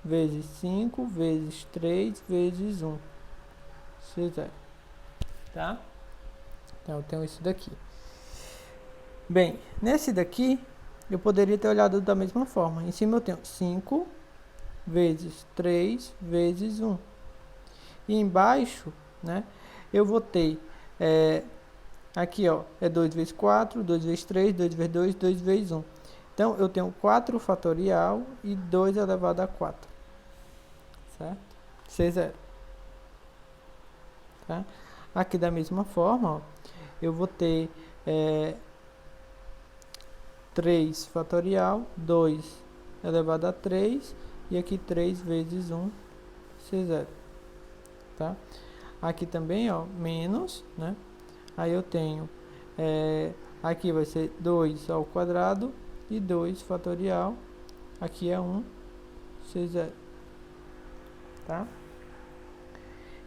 vezes 5 vezes 3 vezes 1, C0, tá? Então eu tenho isso daqui. Bem, nesse daqui, eu poderia ter olhado da mesma forma. Em cima eu tenho 5 vezes 3 vezes 1. E embaixo, né, eu vou ter, aqui, ó, é 2 vezes 4, 2 vezes 3, 2 vezes 2, 2 vezes 1. Então, eu tenho 4 fatorial e 2 elevado a 4. Certo? C0. Tá? Aqui da mesma forma, ó, eu vou ter 3 fatorial, 2 elevado a 3, e aqui 3 vezes 1, C0. Tá? Aqui também, ó, menos, né? Aí eu tenho, aqui vai ser 2 ao quadrado e 2 fatorial, aqui é 1, C0. Tá?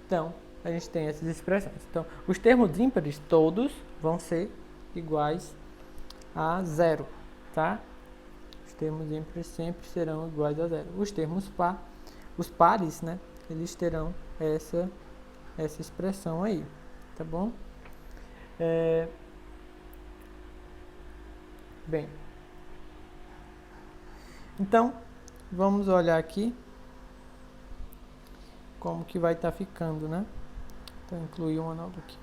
Então, a gente tem essas expressões. Então, os termos ímpares todos vão ser iguais a 0, tá? Os termos ímpares sempre serão iguais a 0. Os termos os pares, né? Eles terão essa expressão aí, tá bom? Bem, então, vamos olhar aqui como que vai estar ficando, né? Então, incluir uma nova aqui.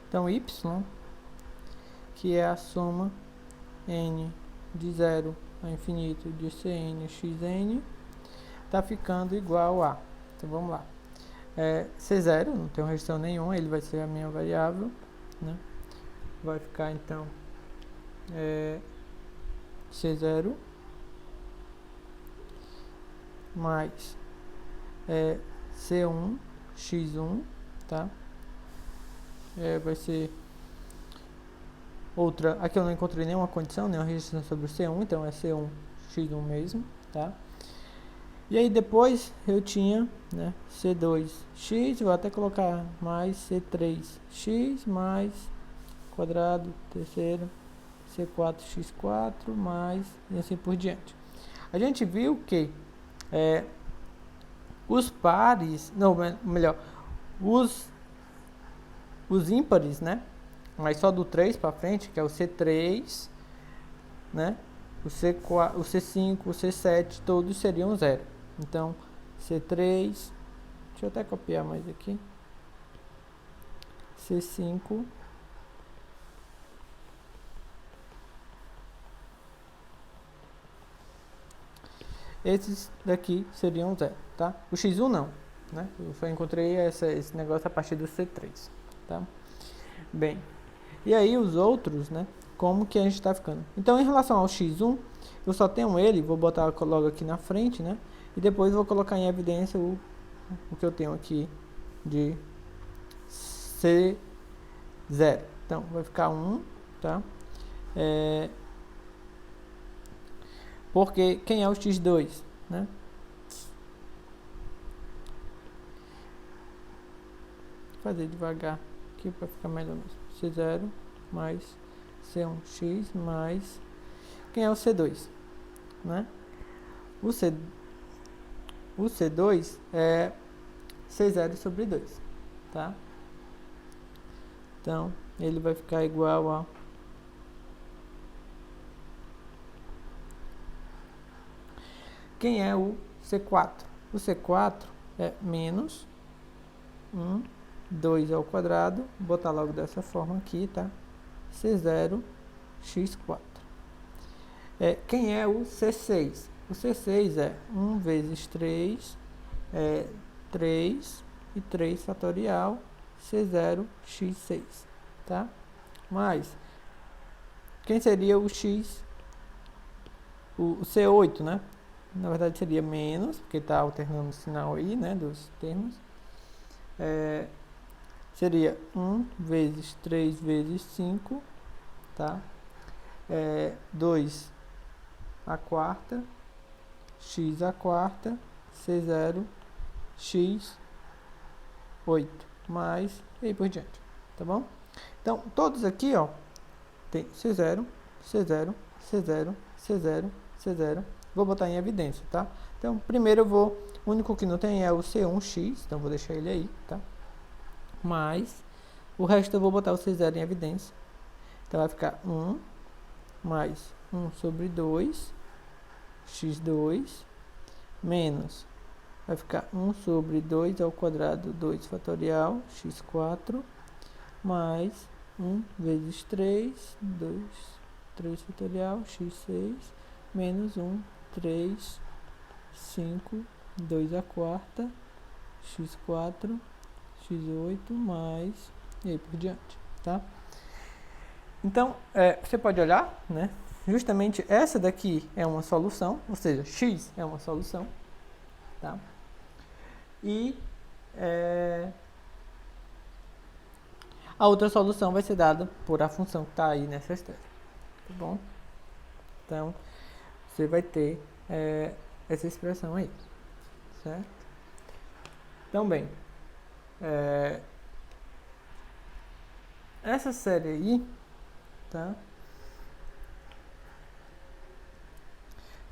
Então, y, que é a soma n de 0 a infinito de cn xn, está ficando igual a, então vamos lá, C0, não tem restrição nenhuma, ele vai ser a minha variável, né? Vai ficar então C0 mais C1 x1, tá? Vai ser outra, aqui eu não encontrei nenhuma condição, nenhuma restrição sobre o C1, então é C1 x1 mesmo, tá? E aí depois eu tinha, né, C2x, vou até colocar mais C3x mais quadrado, terceiro, C4x4 mais, e assim por diante. A gente viu que os pares, não, melhor, os ímpares, né, mas só do 3 para frente, que é o C3, né, o C4, o C5, o C7, todos seriam 0. Então, C3, deixa eu até copiar mais aqui, C5, esses daqui seriam 0, tá? O x1 não, né? Eu só encontrei esse negócio a partir do C3, tá? Bem, e aí os outros, né? Como que a gente está ficando? Então, em relação ao x1, eu só tenho ele, vou botar logo aqui na frente, né? E depois vou colocar em evidência o que eu tenho aqui de C0. Então, vai ficar 1, tá? Porque quem é o x2, né? Vou fazer devagar aqui para ficar melhor mesmo. C0 mais C1x mais... Quem é o C2, né? O C2 é C0 sobre 2, tá? Então, ele vai ficar igual a... Quem é o C4? O C4 é menos 1, 2 ao quadrado, vou botar logo dessa forma aqui, tá? C0, x4. Quem é o C6? O C6 é 1 vezes 3, 3 e 3 fatorial, C0, x6, tá? Mas, quem seria o x? O C8, né? Na verdade seria menos, porque está alternando o sinal aí, né, dos termos. Seria 1 vezes 3 vezes 5, tá? 2 a quarta, x a quarta, C0, x 8, mais, e aí por diante, tá bom? Então, todos aqui, ó, tem C0, C0, C0, C0, C0, vou botar em evidência, tá? Então, primeiro o único que não tem é o C1x, então vou deixar ele aí, tá? Mas, o resto eu vou botar o C0 em evidência. Então, vai ficar 1 mais 1 sobre 2, x2, menos, vai ficar 1 sobre 2 ao quadrado, 2 fatorial, x4, mais 1 vezes 3, 2, 3 fatorial, x6, menos 1, 3, 5, 2 a quarta, x4, x8, mais, e aí por diante, tá? Então, você pode olhar, né? Justamente essa daqui é uma solução, ou seja, x é uma solução, tá? E a outra solução vai ser dada por a função que está aí nessa história, tá bom? Então, você vai ter essa expressão aí, certo? Então, bem, essa série aí, tá?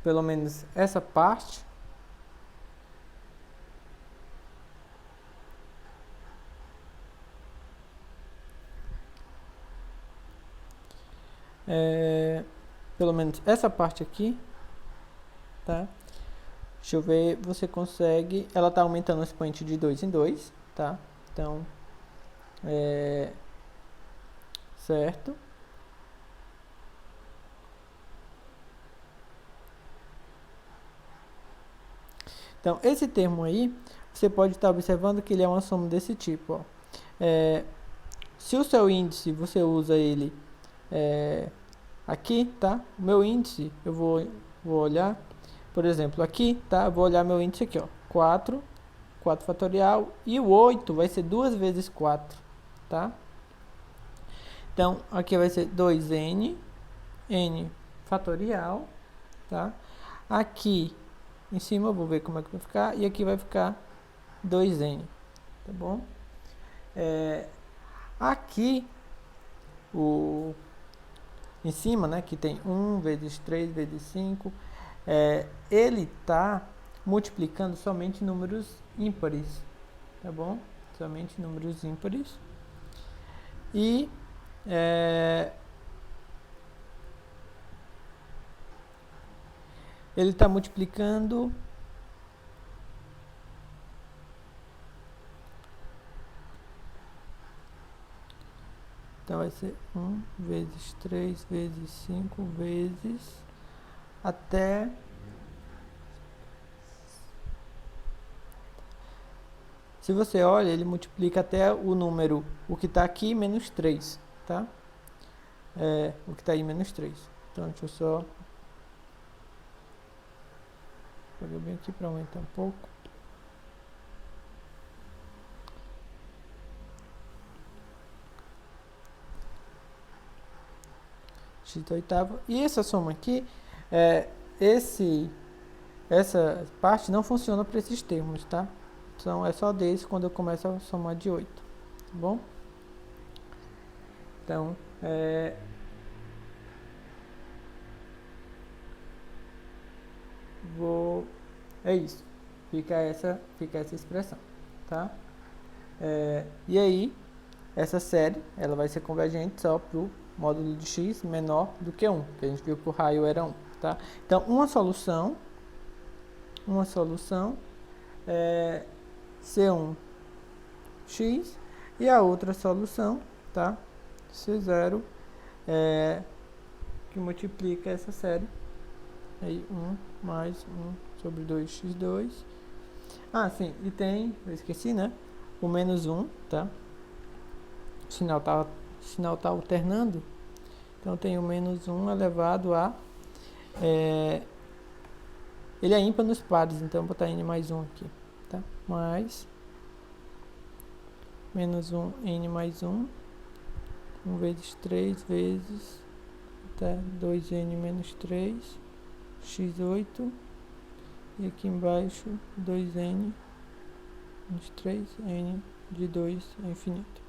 Pelo menos essa parte, pelo menos essa parte aqui, tá? Deixa eu ver, você consegue, ela tá aumentando o expoente de 2 em 2, tá? Então, certo? Então, esse termo aí, você pode estar observando que ele é uma soma desse tipo, ó. Se o seu índice, você usa ele aqui, tá? O meu índice, eu vou olhar, por exemplo, aqui, tá? Eu vou olhar meu índice aqui, ó. 4 fatorial, e o 8 vai ser 2 vezes 4, tá? Então, aqui vai ser 2n, n fatorial, tá? Aqui em cima eu vou ver como é que vai ficar, e aqui vai ficar 2n, tá bom? Aqui, em cima, né, que tem 1 vezes 3 vezes 5, ele está multiplicando somente números ímpares, tá bom? Somente números ímpares. E ele está multiplicando então vai ser 1 vezes 3 vezes 5 vezes até Se você olha, ele multiplica até o número, o que está aqui, menos 3, tá? O que está aí, menos 3. Então, deixa eu só pegar bem aqui para aumentar um pouco. X da oitava. E essa soma aqui, essa parte não funciona para esses termos, tá? Então, é só desse quando eu começo a somar de 8, tá bom? Então, é isso. Fica essa expressão, tá? E aí, essa série, ela vai ser convergente só para o módulo de x menor do que 1, que a gente viu que o raio era 1, tá? Então, uma solução é C1x e a outra solução, tá? C0, que multiplica essa série. Aí 1 mais 1 sobre 2x2. Ah, sim, e tem, eu esqueci, né? O menos 1, tá? O sinal tá alternando. Então tem o menos 1 elevado a... ele é ímpar nos pares, então eu vou botar n mais 1 aqui, tá? Mais menos 1, n mais 1. 1 vezes 3 vezes até 2n menos 3, x8. E aqui embaixo 2n menos 3n de 2 é infinito.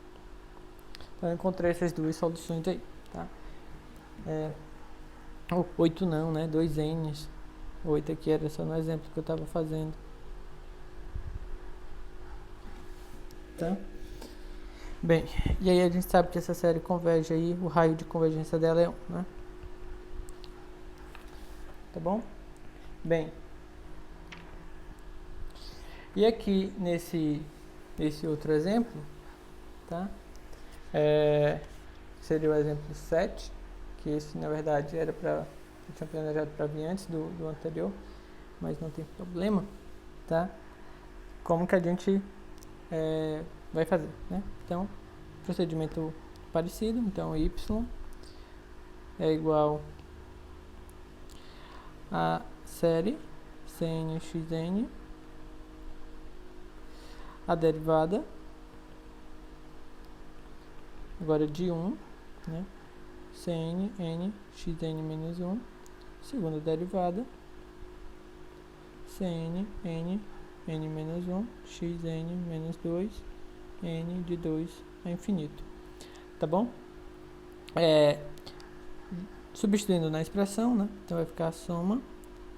Então eu encontrei essas duas soluções aí, tá? 8 não, né? 2n's. 8 aqui era só no exemplo que eu estava fazendo. Tá? Bem, e aí a gente sabe que essa série converge aí, o raio de convergência dela é 1, né? Tá bom? Bem, e aqui nesse outro exemplo, tá? Seria o exemplo 7, que esse na verdade era eu tinha planejado para vir antes do anterior, mas não tem problema, tá? Como que a gente vai fazer, né? Então, procedimento parecido, então y é igual a série Cn xn, a derivada agora de 1, né? Cn n xn menos 1, segunda derivada Cn n n menos 1, xn menos 2, n de 2 a infinito, tá bom? Substituindo na expressão, né? Então vai ficar a soma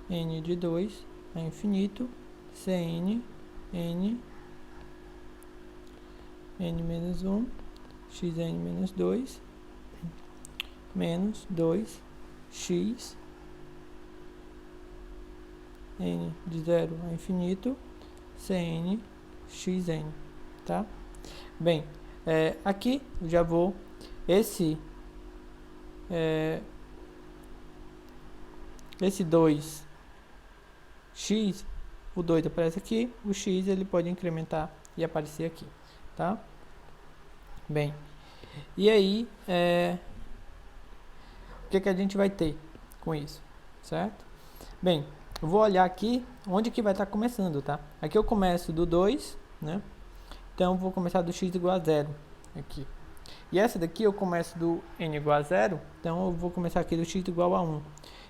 n de 2 a infinito, Cn n n menos 1, xn menos 2, menos 2x n de 0 a infinito, Cn xn, tá? Bem, aqui eu já vou, esse 2x, o 2 aparece aqui, o x ele pode incrementar e aparecer aqui, tá? Bem, e aí, o que a gente vai ter com isso, certo? Bem, eu vou olhar aqui onde que vai estar começando, tá? Aqui eu começo do 2, né? Então eu vou começar do x igual a 0 aqui. E essa daqui eu começo do n igual a 0, então eu vou começar aqui do x igual a 1.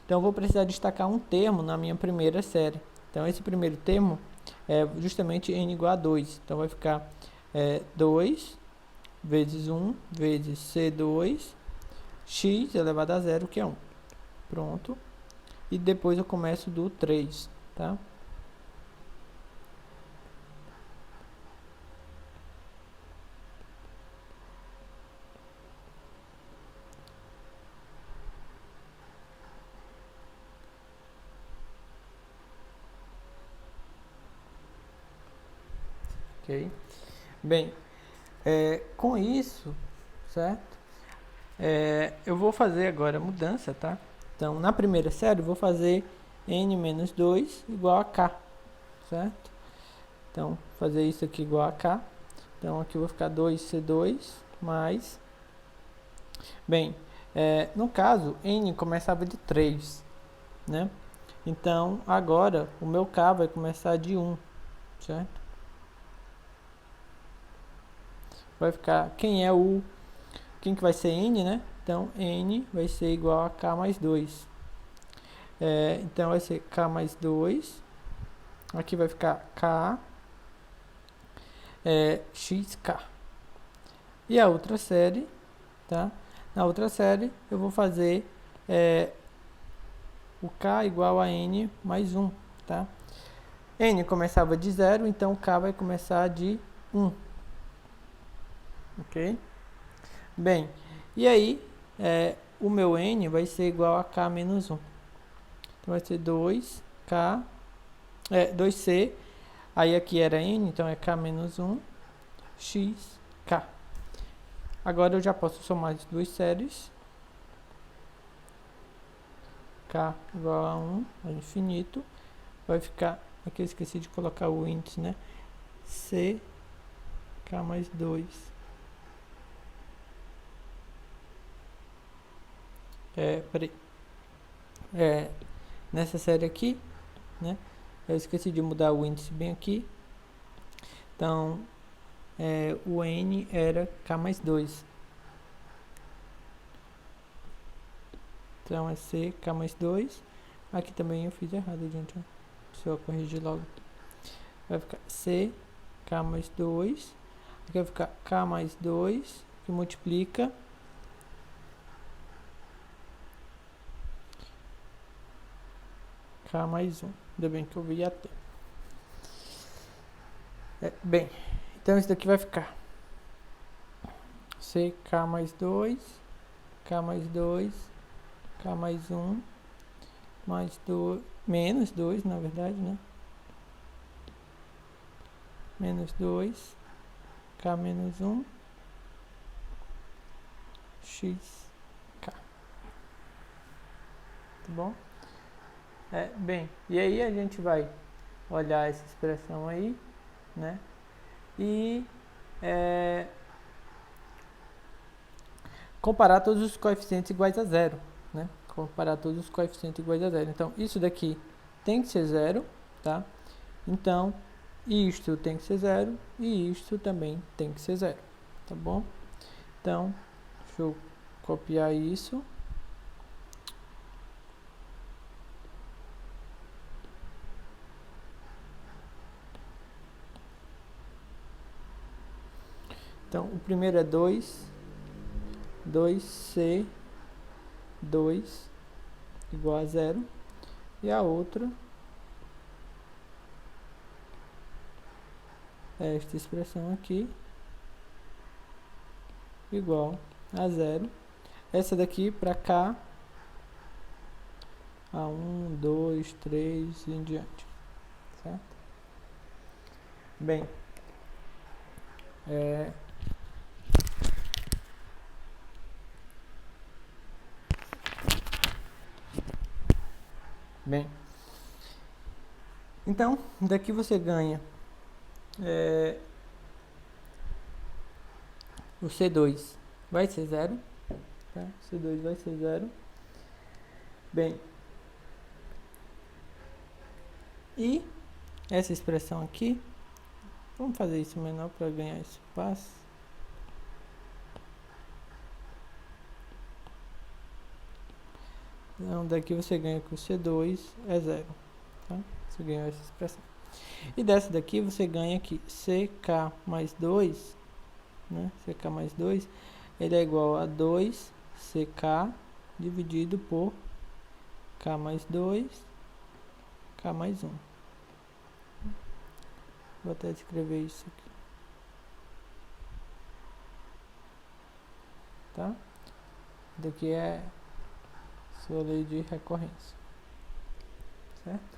Então eu vou precisar destacar um termo na minha primeira série. Então esse primeiro termo é justamente n igual a 2. Então vai ficar 2 vezes 1 vezes C2 x elevado a 0, que é 1. Pronto. E depois eu começo do 3, tá? Ok? Bem, com isso, certo? Eu vou fazer agora a mudança, tá? Então, na primeira série, eu vou fazer n menos 2 igual a k, certo? Então, fazer isso aqui igual a K. Então, aqui vai ficar 2C2 mais... Bem, no caso, N começava de 3, né? Então, agora, o meu K vai começar de 1, certo? Vai ficar, quem que vai ser N, né? Então, N vai ser igual a K mais 2. Então, vai ser K mais 2. Aqui vai ficar K, XK. E a outra série, tá? Na outra série, eu vou fazer o K igual a N mais 1, tá? N começava de 0, então o K vai começar de 1. Ok? Bem, e aí, o meu N vai ser igual a K menos 1. Então, vai ser 2K, 2C, aí aqui era N, então é K menos 1, XK. Agora eu já posso somar as duas séries. K igual a 1 ao infinito. Vai ficar, aqui eu esqueci de colocar o índice, né? CK mais 2. Peraí. Nessa série aqui, né? Eu esqueci de mudar o índice bem aqui. Então, o N era K mais 2. Então, é CK mais 2. Aqui também eu fiz errado, gente. Se eu corrigir logo. Vai ficar CK mais 2. Aqui vai ficar K mais 2, que multiplica. K mais 1. Ainda bem que eu vi até. Bem, então isso daqui vai ficar CK mais 2, K mais 2, K mais 1, mais 2, menos 2, na verdade, né? Menos 2, K menos 1, XK. Tá bom? Bem, e aí a gente vai olhar essa expressão aí, né? E comparar todos os coeficientes iguais a zero, né? Comparar todos os coeficientes iguais a zero. Então, isso daqui tem que ser zero, tá? Então, isto tem que ser zero e isto também tem que ser zero, tá bom? Então, deixa eu copiar isso. Então, o primeiro é 2C, 2 igual a zero. E a outra é esta expressão aqui, igual a zero. Essa daqui para cá, a 1, 2, 3 e em diante, certo? Bem, então, daqui você ganha o C2 vai ser zero, tá? C2 vai ser zero. Bem, e essa expressão aqui, vamos fazer isso menor para ganhar espaço. Então, daqui você ganha que o C2 é zero, tá? Você ganhou essa expressão. E dessa daqui você ganha que CK mais 2, né? CK mais 2, ele é igual a 2CK dividido por K mais 2, K mais 1. Vou até escrever isso aqui. Tá? Daqui é sua lei de recorrência. Certo?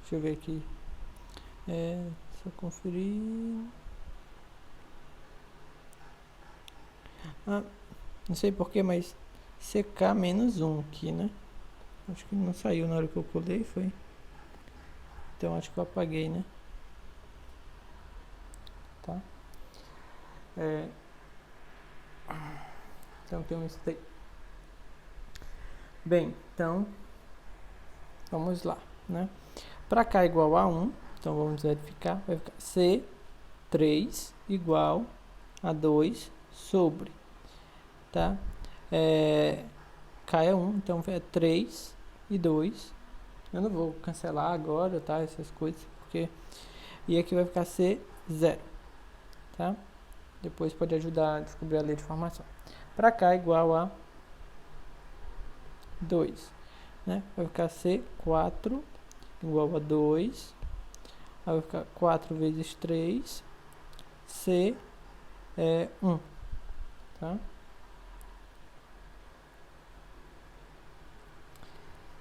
Deixa eu ver aqui. Só conferir. Não sei porquê, mas CK-1 aqui, né? Acho que não saiu na hora que eu colei, foi. Então acho que eu apaguei, né? Tá? Então tem um stay. Bem, então vamos lá, né? Para K igual a 1, então vamos verificar, vai ficar C3 igual a 2 sobre, tá? K é 1, então é 3 e 2. Eu não vou cancelar agora, tá? Essas coisas, porque... E aqui vai ficar C0, tá? Depois pode ajudar a descobrir a lei de formação. Para K igual a 2, né? Vai ficar C4 igual a 2. Aí vai ficar 4 vezes 3, C é 1, tá?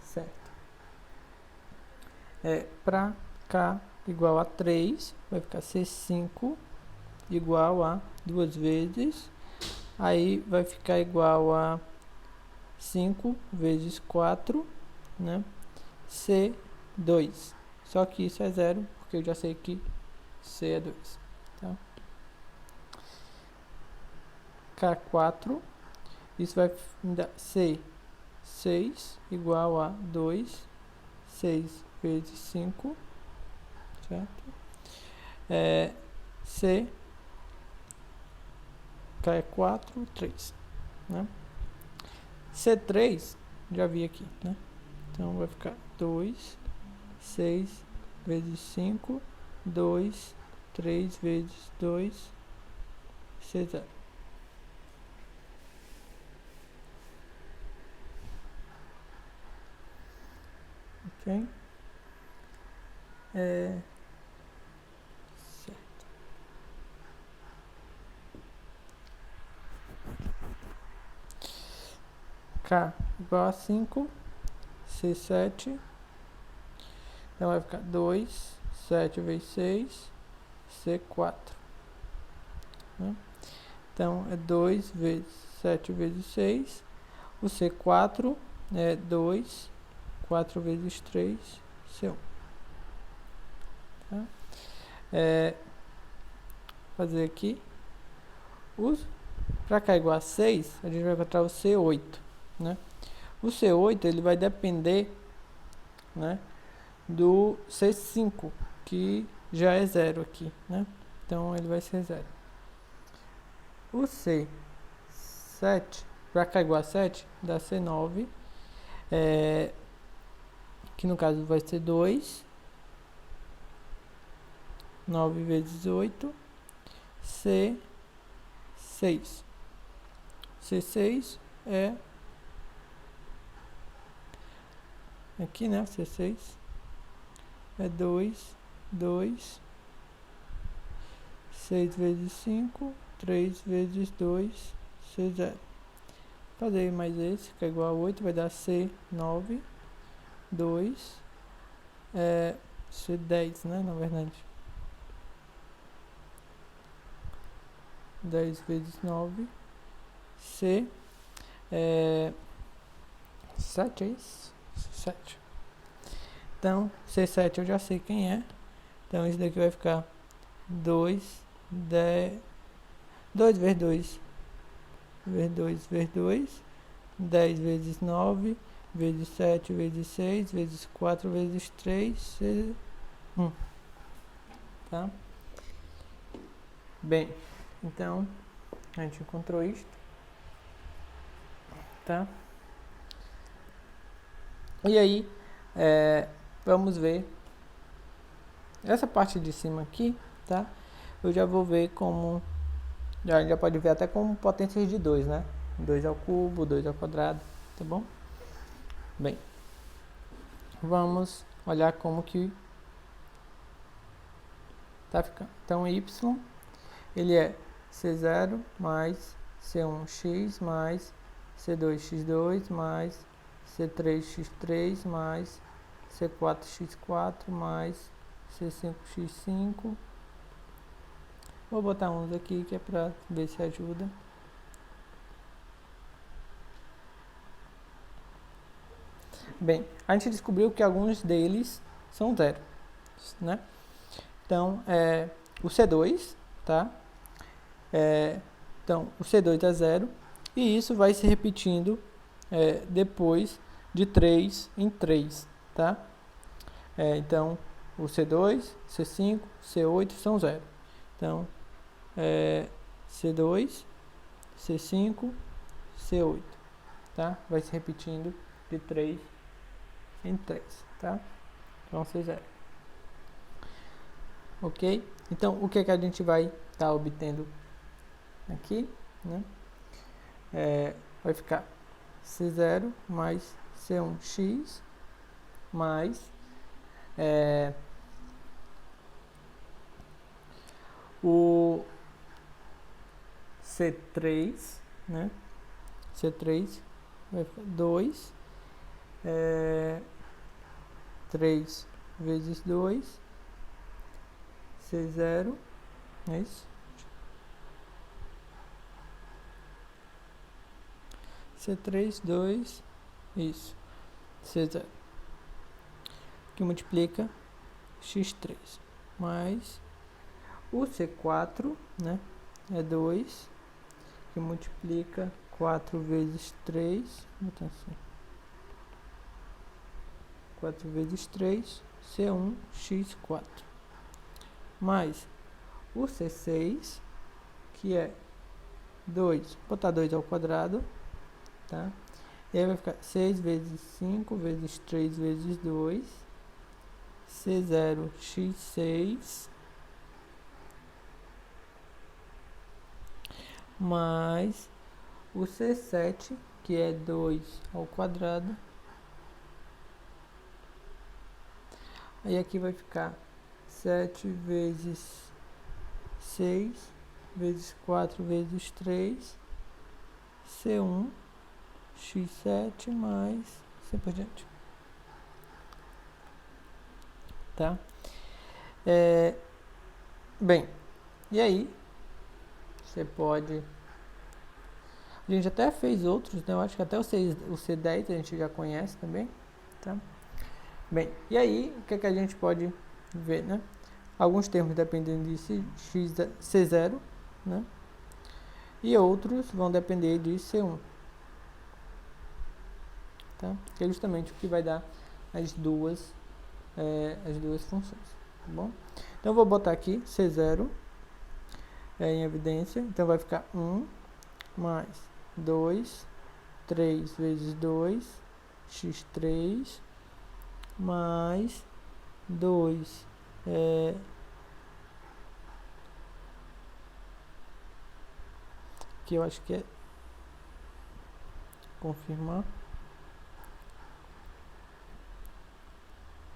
Certo. Para K igual a 3, vai ficar C5 igual a 2 vezes. Aí vai ficar igual a 5 vezes 4, né? C2. Só que isso é 0, porque eu já sei que C é 2. Tá? K4, isso vai me dar C6 igual a 2, 6 vezes 5, certo? C, K é 4, 3, né? C3, já vi aqui, né? Então vai ficar 2, 6 vezes 5, 2, 3 vezes 2, C0. Ok? Certo. K igual a 5, C7. Então vai ficar 2, 7 vezes 6, C4. Né? Então é 2 vezes 7 vezes 6. O C4 é 2, 4 vezes 3, C1. Tá? Fazer aqui. Para K igual a 6, a gente vai encontrar o C8. Né? O C8 ele vai depender, né, do C5, que já é 0 aqui, né? Então ele vai ser 0. O C7, para K igual a 7, dá C9, que no caso vai ser 2, 9 vezes 8, C6. C6 é aqui, né? C6 é 2, 2, 6 vezes 5, 3 vezes 2, C0. Fazer mais esse, que é igual a 8, vai dar C9, 2, C10, né? Na verdade. 10 vezes 9, C, 7, é isso? 7. Então, C7 eu já sei quem é. Então, isso daqui vai ficar 2, 10, 2 vezes 2, vezes 2, vezes 2, 10 vezes 9, vezes 7, vezes 6, vezes 4, vezes 3, vezes 1. Tá? Bem, então, a gente encontrou isto. Tá? E aí, vamos ver essa parte de cima aqui, tá? Eu já vou ver como... Já pode ver até como potências de 2, né? 2 ao cubo, 2 ao quadrado, tá bom? Bem, vamos olhar como que tá ficando. Então, y, ele é C0 mais C1x mais C2x2 mais C3x3 mais C4x4 mais C5x5 Vou botar uns aqui que é pra ver se ajuda. Bem, a gente descobriu que alguns deles são zero, né? Então, o C2, tá? Então, o C2 é zero e isso vai se repetindo depois de 3 em 3, tá? Então, o C2, C5, C8 são zero. Então, C2, C5, C8, tá? Vai se repetindo de 3 em 3, tá? Vão ser zero. Ok? Então, o que é que a gente vai estar obtendo aqui, né? Vai ficar C0 mais C1x mais o C3, né? C3 vai ficar 2, 3 vezes 2, C0, é isso? C3, 2, isso, C0, que multiplica x3, mais o C4, né, é 2, que multiplica 4 vezes 3, então assim, 4 vezes 3, C1, x4, mais o C6, que é 2, botar 2 ao quadrado, tá? E aí vai ficar 6 vezes 5 vezes 3 vezes 2, C0, x6, mais o C7, que é 2 ao quadrado. Aí aqui vai ficar 7 vezes 6 vezes 4 vezes 3, C1, x7 mais assim por diante. Tá? Bem, e aí você pode... A gente até fez outros, né? Eu acho que até o C10 a gente já conhece também, tá? Bem, e aí o que é que a gente pode ver, né? Alguns termos dependem de C0, né? E outros vão depender de C1, tá? Que é justamente o que vai dar as duas funções, tá bom? Então eu vou botar aqui C0 em evidência, então vai ficar 1 mais 2, 3 vezes 2, x3, mais 2, que eu acho que é confirmar,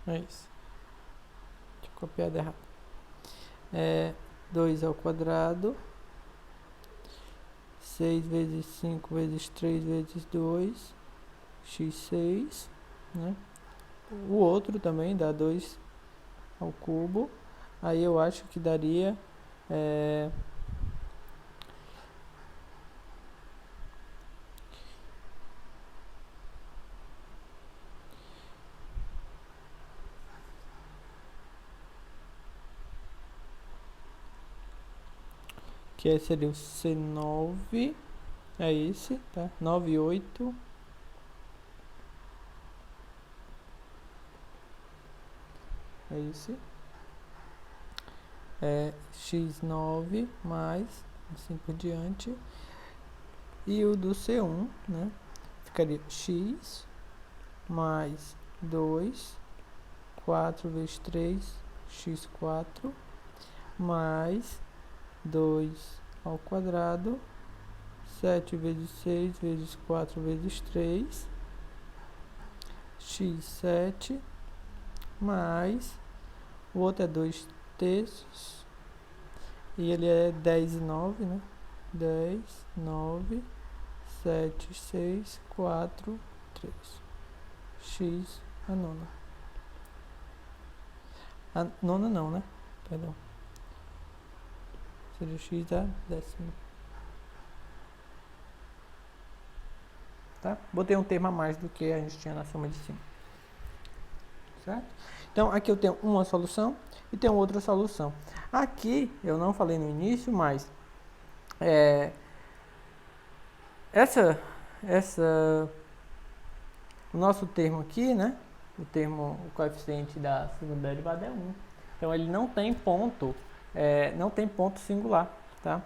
é isso, tinha copiado errado, 2 ao quadrado, 6 vezes 5 vezes 3 vezes 2, x6, né? O outro também dá 2 ao cubo, aí eu acho que daria que seria o C9, é esse, tá? 9, 8, é esse, x9 mais, assim por diante, e o do C1, né? Ficaria x mais 2, 4 vezes 3, x4, mais 2 ao quadrado, 7 vezes 6 vezes 4 vezes 3, x7, mais, o outro é 2 terços, e ele é 10 e 9, né? 10, 9, 7, 6, 4, 3. X a nona. A nona não, né? Perdão. seja x a décima. Tá? Botei um termo a mais do que a gente tinha na soma de cima. Certo? Então, aqui eu tenho uma solução e tenho outra solução. Aqui, eu não falei no início, mas o nosso termo aqui, né? O coeficiente da segunda derivada é 1. Então, ele não tem ponto, não tem ponto singular, tá?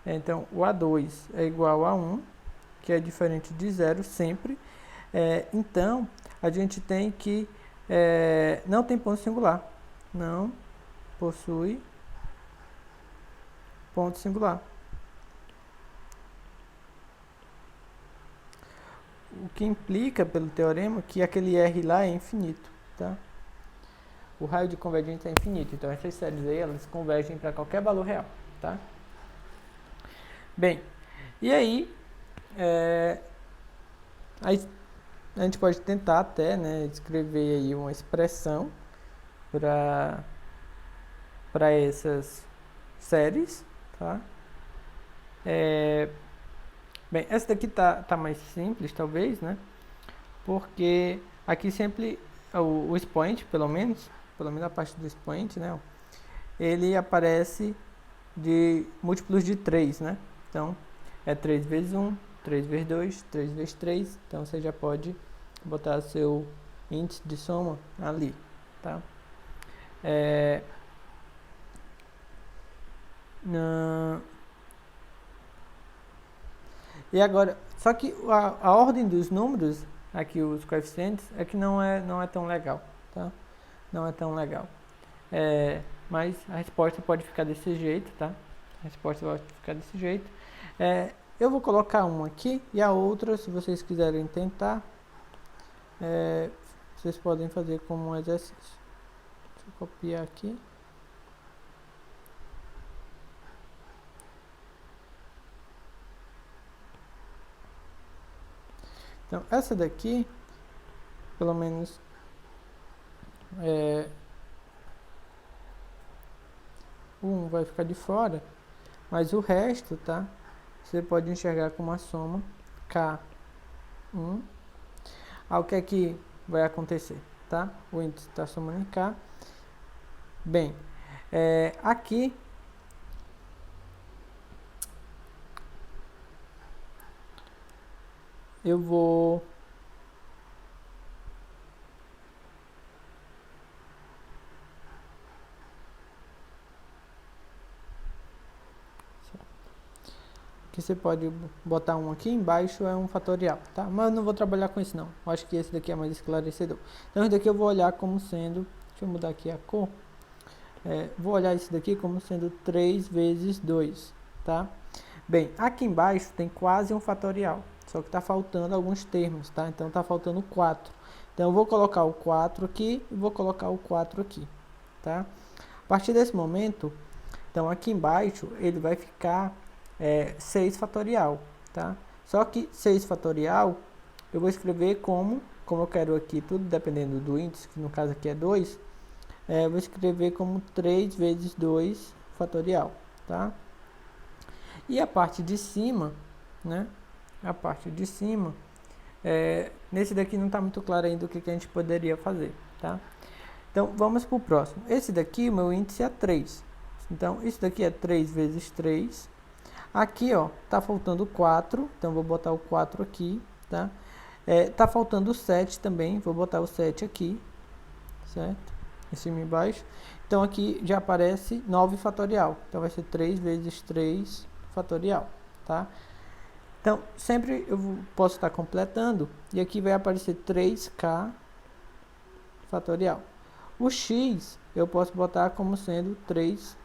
Então, o A2 é igual a 1, que é diferente de zero sempre. Então, a gente tem que não tem ponto singular. Não possui ponto singular. O que implica, pelo teorema, que aquele R lá é infinito, tá? O raio de convergência é infinito. Então, essas séries aí, elas convergem para qualquer valor real, tá? Bem, e aí, aí a gente pode tentar até, né, escrever aí uma expressão para essas séries, tá? Bem, essa daqui tá mais simples, talvez, né? Porque aqui sempre o expoente, pelo menos a parte do expoente, né? Ele aparece de múltiplos de 3, né? Então, é 3 vezes 1, 3 vezes 2, 3 vezes 3. Então, você já pode botar seu índice de soma ali, tá? E agora, só que a ordem dos números, aqui os coeficientes, é que não é tão legal, tá? Não é tão legal. Mas a resposta pode ficar desse jeito, tá? A resposta vai ficar desse jeito. Eu vou colocar uma aqui e a outra, se vocês quiserem tentar, vocês podem fazer como um exercício. Deixa eu copiar aqui. Então, essa daqui, pelo menos, o 1 vai ficar de fora, mas o resto, tá? Você pode enxergar como a soma K1. O que é que vai acontecer, tá? O índice está somando em K. Bem, aqui eu vou que você pode botar um aqui embaixo, é um fatorial, tá? Mas eu não vou trabalhar com isso não. Eu acho que esse daqui é mais esclarecedor. Então esse daqui eu vou olhar como sendo, deixa eu mudar aqui a cor. Vou olhar esse daqui como sendo 3 vezes 2, tá? Bem, aqui embaixo tem quase um fatorial, só que está faltando alguns termos, tá? Então está faltando 4. Então eu vou colocar o 4 aqui e vou colocar o 4 aqui, tá? A partir desse momento, então aqui embaixo ele vai ficar 6 fatorial, tá? Só que 6 fatorial eu vou escrever como eu quero aqui tudo dependendo do índice, que no caso aqui é 2, vou escrever como 3 vezes 2 fatorial, tá? E a parte de cima, né? A parte de cima, nesse daqui não está muito claro ainda o que a gente poderia fazer, tá? Então, vamos para o próximo. Esse daqui, o meu índice é 3. Então, isso daqui é 3 vezes 3. Aqui, ó, tá faltando 4, então vou botar o 4 aqui, tá? Tá faltando 7 também, vou botar o 7 aqui, certo? Em cima e embaixo. Então, aqui já aparece 9 fatorial. Então, vai ser 3 vezes 3 fatorial, tá? Então, sempre eu posso estar completando, e aqui vai aparecer 3k fatorial. O x eu posso botar como sendo 3k,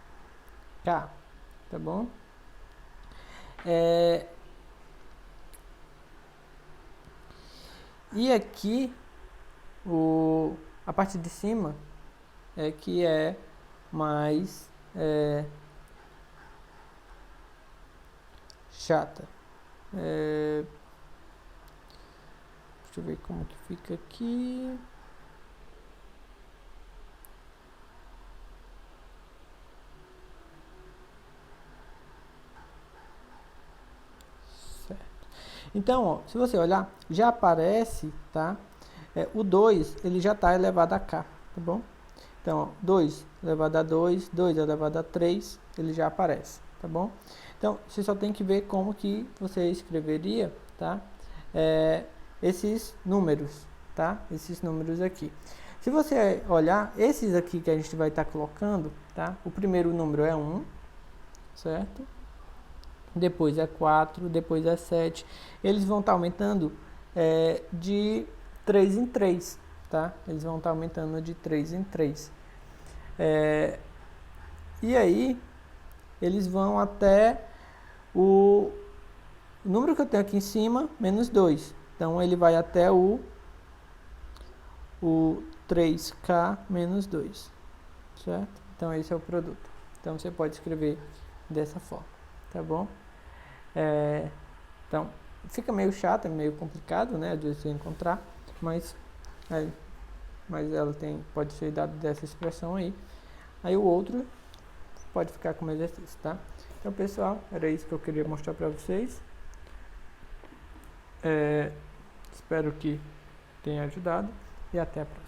tá bom? E aqui, a parte de cima é que é mais chata. Deixa eu ver como que fica aqui. Então, ó, se você olhar, já aparece, tá? O 2, ele já está elevado a k, tá bom? Então, ó, 2 elevado a 2, 2 elevado a 3, ele já aparece, tá bom? Então, você só tem que ver como que você escreveria, tá? Esses números, tá? Esses números aqui. Se você olhar, esses aqui que a gente vai estar colocando, tá? O primeiro número é 1, certo? Depois é 4, depois é 7. Eles vão estar aumentando de 3 em 3, tá? Eles vão estar aumentando de 3 em 3. E aí, eles vão até o número que eu tenho aqui em cima, menos 2. Então, ele vai até o 3k menos 2, certo? Então, esse é o produto. Então, você pode escrever dessa forma, tá bom? Então, fica meio chato, é meio complicado, né, de você encontrar, mas ela pode ser dado dessa expressão aí. Aí o outro pode ficar como exercício, tá? Então, pessoal, era isso que eu queria mostrar para vocês. Espero que tenha ajudado e até a próxima.